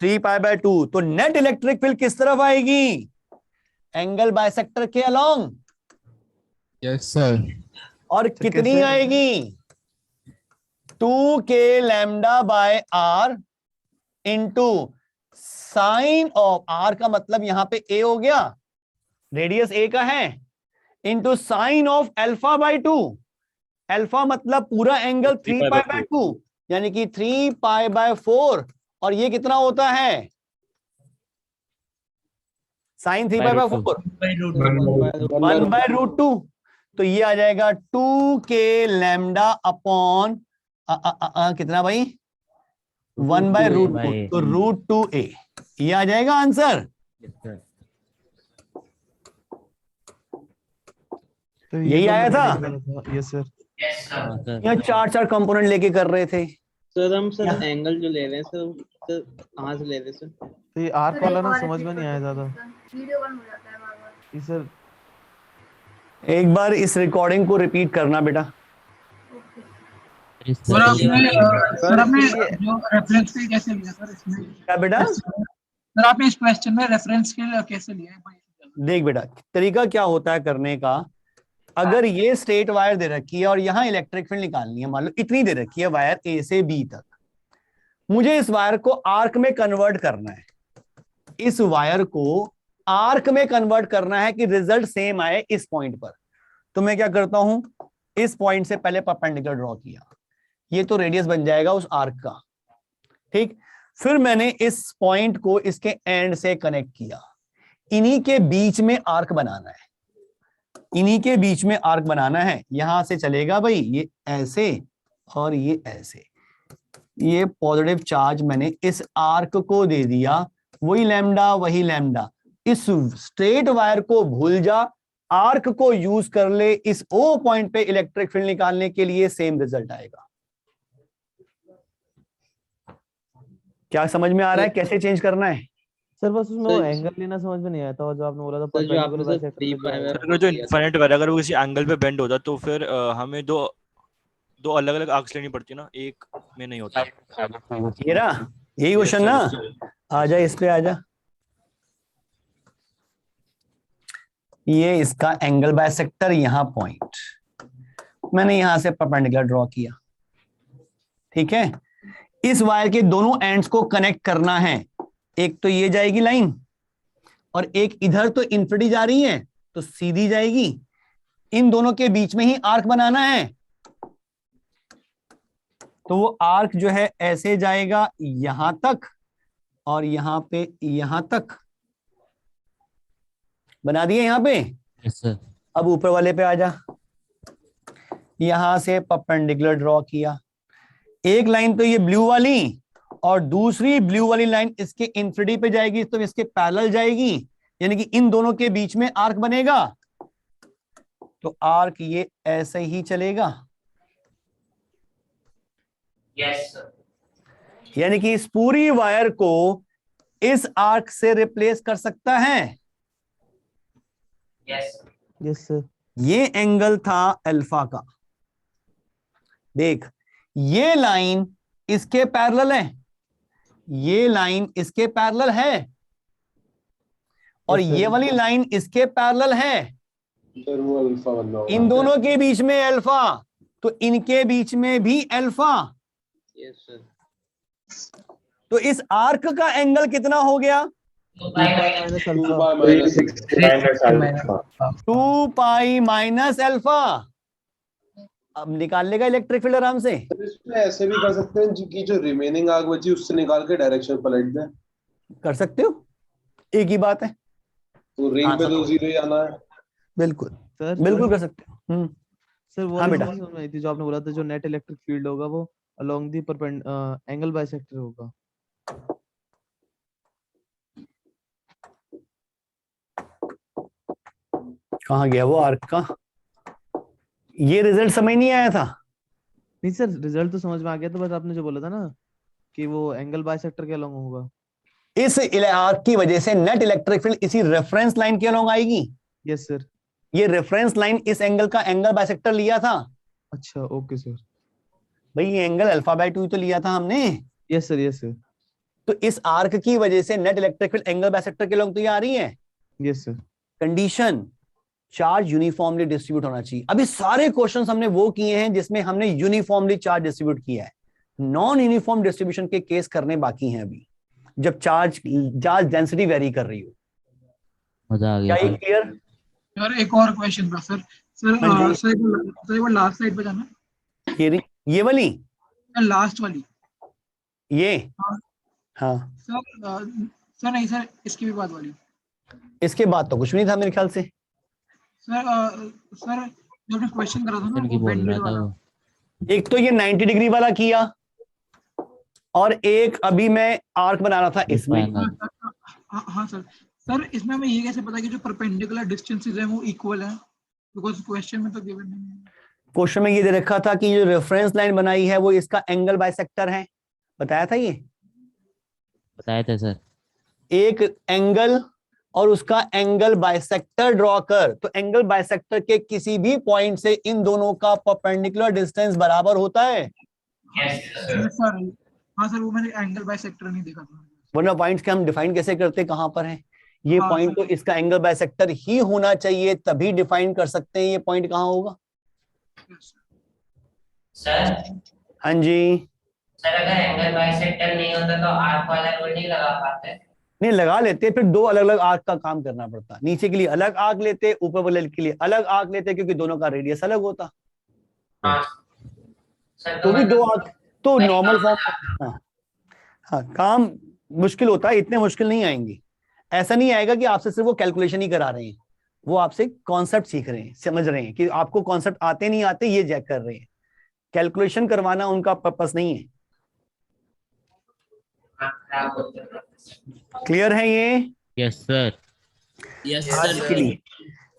3π/2, तो नेट इलेक्ट्रिक फील्ड किस तरफ आएगी, एंगल बाइसेक्टर के अलोंग। Yes sir. और कितनी आएगी, 2k λ/r into sine of r का मतलब यहां पे a हो गया, रेडियस a का है, इंटू साइन ऑफ α/2, अल्फा मतलब पूरा एंगल 3π/2 यानी कि 3π/4, और ये कितना होता है साइन 3π/4, 1/√2, तो ये आ जाएगा 2k λ अपॉन कितना भाई 1/√2, तो √2a, ये आ जाएगा आंसर। तो यही आया था। Yes sir. यहाँ 4 कंपोनेंट लेके कर रहे थे सर। हम सर एंगल जो ले रहे हैं सर कहाँ से ले रहे हैं सर? तो ये आर्क वाला ना समझ में नहीं आया ज्यादा। वीडियो बंद हो जाता है बार-बार। ये सर एक बार इस रिकॉर्डिंग को रिपीट करना बेटा। सर आपने जो रेफरेंस के कैसे लिया सर इसमें? क्या बेटा? सर आपने इस क्वेश्चन में रेफरेंस के कैसे लिया है? देख बेटा, तरीका क्या होता है करने का, अगर ये स्ट्रेट वायर दे रखी है और यहां इलेक्ट्रिक फील्ड निकालनी है, मान लो इतनी दे रखी है वायर ए से बी तक, मुझे इस वायर को आर्क में कन्वर्ट करना है, इस वायर को आर्क में कन्वर्ट करना है कि रिजल्ट सेम आए इस पॉइंट पर। तो मैं क्या करता हूं, इस पॉइंट से पहले परपेंडिकुलर ड्रॉ किया, ये तो रेडियस बन जाएगा उस आर्क का, ठीक। फिर मैंने इस पॉइंट को इसके एंड से कनेक्ट किया, इन्हीं के बीच में आर्क बनाना है, इन्हीं के बीच में आर्क बनाना है। यहां से चलेगा भाई ये ऐसे और ये ऐसे, ये पॉजिटिव चार्ज मैंने इस आर्क को दे दिया, वही लैम्डा वही लैम्डा। इस स्ट्रेट वायर को भूल जा, आर्क को यूज कर ले, इस ओ पॉइंट पे इलेक्ट्रिक फील्ड निकालने के लिए सेम रिजल्ट आएगा। क्या समझ में आ रहा है कैसे चेंज करना है? सर बस उसमें वो एंगल लेना समझ में नहीं आया था, और जो आपने बोला था अगर जो इनफाइनाइट वायर अगर वो किसी एंगल पे बेंड होता तो फिर हमें दो अलग अलग आर्क्स लेनी पड़ती ना, एक में नहीं होता। ये रहा यही क्वेश्चन ना, आजा इस पे आजा। ये इसका एंगल बाइसेक्टर, यहां पॉइंट मैंने यहां से परपेंडिकुलर ड्रॉ किया, ठीक है। इस वायर के दोनों एंड्स को कनेक्ट करना है, एक तो ये जाएगी लाइन और एक इधर तो इन्फिनिटी जा रही है तो सीधी जाएगी, इन दोनों के बीच में ही आर्क बनाना है। तो वो आर्क जो है ऐसे जाएगा यहां तक और यहां पे यहां तक बना दिए यहां पे। Yes sir. अब ऊपर वाले पे आजा, यहां से परपेंडिकुलर ड्रॉ किया, एक लाइन तो ये ब्लू वाली और दूसरी ब्लू वाली लाइन इसके इन्फिनिटी पे जाएगी, तो इसके पैरेलल जाएगी, यानी कि इन दोनों के बीच में आर्क बनेगा। तो आर्क ये ऐसे ही चलेगा, यस सर। यानी कि इस पूरी वायर को इस आर्क से रिप्लेस कर सकता है। Yes yes sir. ये एंगल था अल्फा का, देख ये लाइन इसके पैरेलल है, ये लाइन इसके पैरेलल है, और ये वाली लाइन इसके पैरेलल है, इन दोनों के बीच में अल्फा, तो इनके बीच में भी अल्फा। Yes sir. तो इस आर्क का एंगल कितना हो गया, 2π माइनस अल्फा। अब निकाल लेगा इलेक्ट्रिक फील्ड आराम से। इसमें ऐसे भी कर सकते हैं कि जो रिमेनिंग आग बची उससे निकाल के डायरेक्शन पलट दें। कर सकते हो, एक ही बात है। तो रिंग पे तो जीरो ही आना है। बिल्कुल सर बिल्कुल कर सकते हो। सर वो हाँ वाली बेटा। चीज़ समझ में आई थी जो आपने बोला था, जो नेट इलेक्ट्रिक फील्ड होगा वो अलोंग दी एंगल बाइसेक्टर होगा। कहाँ गया वो आर्क का? ये रिजल्ट समझ नहीं आया था। नहीं सर, रिजल्ट तो समझ में आ गया था, बस आपने जो बोला था ना कि वो एंगल बाइसेक्टर के अलोंग होगा। इस आर्क की वजह से नेट इलेक्ट्रिक फील्ड इसी रेफरेंस लाइन के अलोंग आएगी। Yes sir. ये रेफरेंस लाइन इस एंगल का एंगल बाइसेक्टर लिया था। अच्छा ओके सर। भाई ये एंगल अल्फा/2 तो लिया था हमने। Yes sir yes sir. तो इस आर्क की वजह से net electric field angle bisector के अलोंग तो ये आ रही है। Yes sir. Condition, charge uniformly distribute होना चाहिए। अभी सारे क्वेश्चंस हमने वो किए हैं जिसमें हमने यूनिफॉर्मली चार्ज डिस्ट्रीब्यूट किया है। नॉन यूनिफॉर्म डिस्ट्रीब्यूशन के केस करने बाकी हैं अभी, जब चार्ज डेंसिटी वेरी कर रही हो। मजा आ क्या गया ये क्लियर? यार एक और क्वेश्चन था सर। सर एक बार लास्ट स्लाइड पे जाना। ये वाली, लास्ट वाली। ये हाँ हाँ सर नहीं सर, इसकी भी बात वाली। इसके बाद तो कुछ नहीं था मेरे ख्याल से। सर सर जो आपने क्वेश्चन करा था ना की वो बोल बेंडेड रहा था वाला। वो। एक तो ये 90 डिग्री वाला किया, और एक अभी मैं आर्क बना रहा था इसमें। हाँ सर। सर इसमें हमें ये कैसे पता कि जो परपेंडिकुलर डिस्टेंसेस हैं वो इक्वल है? बिकॉज़ क्वेश्चन में तो गिवन नहीं है। क्वेश्चन में ये दे रखा था कि जो रेफरेंस लाइन बनाई है वो इसका एंगल बाइसेक्टर है, बताया था ये। बताया था सर। एक एंगल और उसका एंगल बाइसेक्टर ड्रॉ कर, तो एंगल बाइसेक्टर के किसी भी पॉइंट से इन दोनों का परपेंडिकुलर डिस्टेंस बराबर होता है। सर हाँ सर, वो मैंने एंगल बाइसेक्टर नहीं देखा था। वरना पॉइंट्स के हम डिफाइन कैसे करते, कहां पर है ये हाँ, पॉइंट? तो इसका एंगल बाइसेक्टर ही होना चाहिए, तभी डिफाइन कर सकते हैं ये पॉइंट कहां होगा। सर हाँ जी। सर अगर एंगल बाइसेक्टर नहीं होता तो आर्क वाला रूल नहीं लगा पाते? नहीं लगा लेते, फिर दो अलग अलग आर्क का काम करना पड़ता। नीचे के लिए अलग आर्क लेते, ऊपर वाले के लिए अलग आर्क लेते, क्योंकि दोनों का रेडियस अलग होता। हाँ सर, तो भी दो आर्क तो नॉर्मल फॉर्म। हाँ हाँ, काम मुश्किल होता है, इतने मुश्किल नहीं आएंगे। ऐसा नहीं आएगा कि आपसे सिर्फ वो कैलकुलेशन ही करा रहे हैं, वो आपसे कॉन्सेप्ट सीख रहे हैं, समझ रहे हैं कि आपको कॉन्सेप्ट आते नहीं आते, ये चेक कर रहे हैं। कैलकुलेशन करवाना उनका पर्पस नहीं है। क्लियर है ये? Yes sir. आज के लिए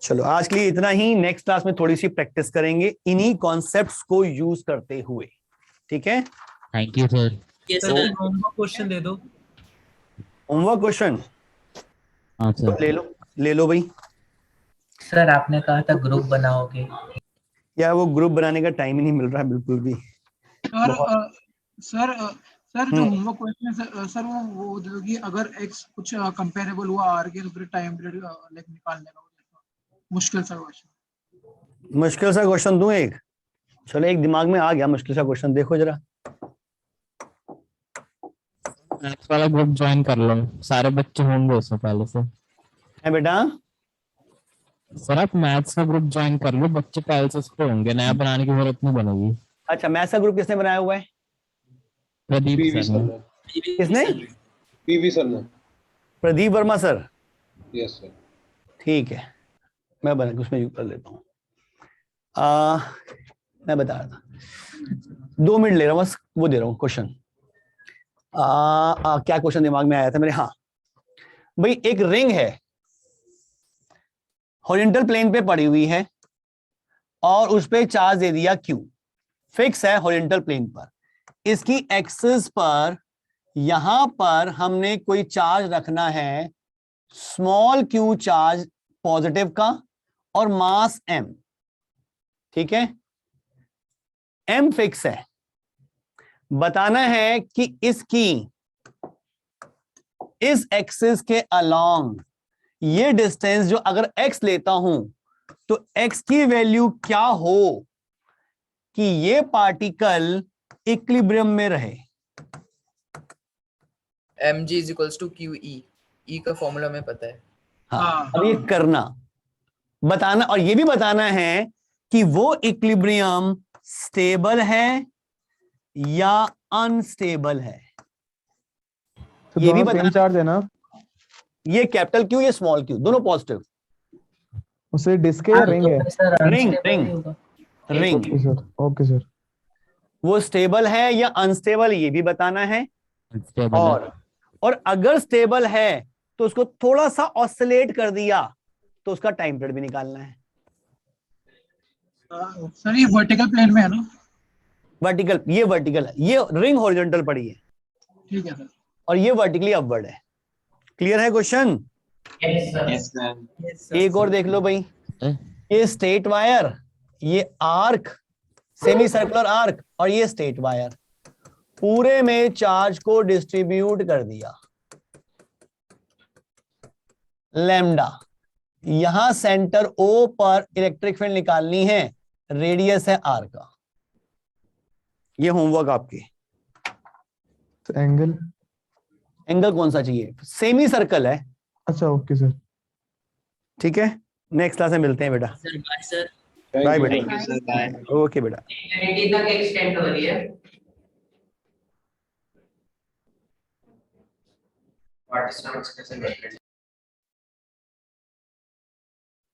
चलो, आज के लिए इतना ही। नेक्स्ट क्लास में थोड़ी सी प्रैक्टिस करेंगे इन्हीं कॉन्सेप्ट्स को यूज करते हुए, ठीक है? Thank you sir. Homework question दे दो। Homework question? हाँ सर। ले लो भाई। सर आपने कहा था ग्रुप बनाओगे। यार वो ग्रुप बनाने का टाइम ही नहीं मिल रहा है बिल्कुल भी। सर सर जो होमवर्क क्वेश्चन है सर वो दे दो कि अगर x कुछ कंपेरेबल हुआ r के, तो फिर टाइम पीरियड लाइक निकालने का मुश्किल सा क्वेश्चन। मुश्किल सा क्वेश्चन दूं एक? चलो एक दिमाग में आ गया मुश्किल सा क्वेश्चन, देखो जरा। मैथ्स वाला ग्रुप ज्वाइन कर लो, सारे बच्चे होंगे उसमें पहले से। है बेटा? सर आप मैथ्स का ग्रुप ज्वाइन कर लो, बच्चे पहले से उस पे होंगे, नया बनाने की जरूरत नहीं बनेगी। अच्छा, मैथ्स का ग्रुप किसने बनाया हुआ है? प्रदीप सर ने। किसने? पीवी सर ने। Pradeep Verma sir. Yes sir. ठीक है, मैं बना उसमें यूज कर लेता हूँ। मैं बता रहा था, 2 मिनट ले रहा हूँ बस, वो दे रहा हूँ क्वेश्चन। क्या क्वेश्चन दिमाग में आया था मेरे? हाँ भाई, एक रिंग है, हॉरिजॉन्टल प्लेन पे पड़ी हुई है, और उस पे चार्ज दे दिया Q, फिक्स है हॉरिजॉन्टल प्लेन पर। इसकी एक्सिस पर यहां पर हमने कोई चार्ज रखना है, स्मॉल q चार्ज पॉजिटिव का, और मास m, ठीक है? m फिक्स है। बताना है कि इसकी इस एक्सिस के अलोंग ये डिस्टेंस जो अगर x लेता हूं तो x की वैल्यू क्या हो कि ये पार्टिकल इक्विलिब्रियम में रहे। mg is equals to qe, e का फॉर्मूला में पता है। हाँ, अब ये करना, बताना, और ये भी बताना है कि वो इक्विलिब्रियम स्टेबल है या अनस्टेबल है। तो ये भी दोनों सेम बताना, चार्ज है ना? ये कैपिटल क्यू, ये स्मॉल क्यू, दोनों पॉजिटिव। उससे डिस्क है या रिंग है? Ring ring ring. Okay sir, okay sir. वो स्टेबल है या अनस्टेबल ये भी बताना है। और अगर स्टेबल है तो उसको थोड़ा सा ऑसिलेट कर दिया तो उसका टाइम पीरियड भी निकालना है। सर ये वर्टिकल प्लेन में है ना? वर्टिकल, ये वर्टिकल है, ये रिंग हॉरिजॉन्टल पड़ी है ठीक है सर। और ये वर्टिकली अपवर्ड है। क्लियर है क्वेश्चन? एक और देख लो भाई, ये स्टेट वायर, ये आर्क, सेमी सर्कुलर आर्क, और ये स्टेट वायर, पूरे में चार्ज को डिस्ट्रीब्यूट कर दिया। लैम्डा, यहां सेंटर ओ पर इलेक्ट्रिक फील्ड निकालनी है, रेडियस है आर का। ये होमवर्क आपके। एंगल, एंगल कौन सा चाहिए? सेमी सर्कल है। अच्छा ओके सर। ठीक है, नेक्स्ट क्लास में मिलते हैं बेटा। Sir bye sir. बाय बेटा। Thank you sir, bye. Okay बेटा। इन्फिनिटी तक एक्सटेंड हो रही है। पार्टिसिपेंट्स कैसे बैठ रहे हैं?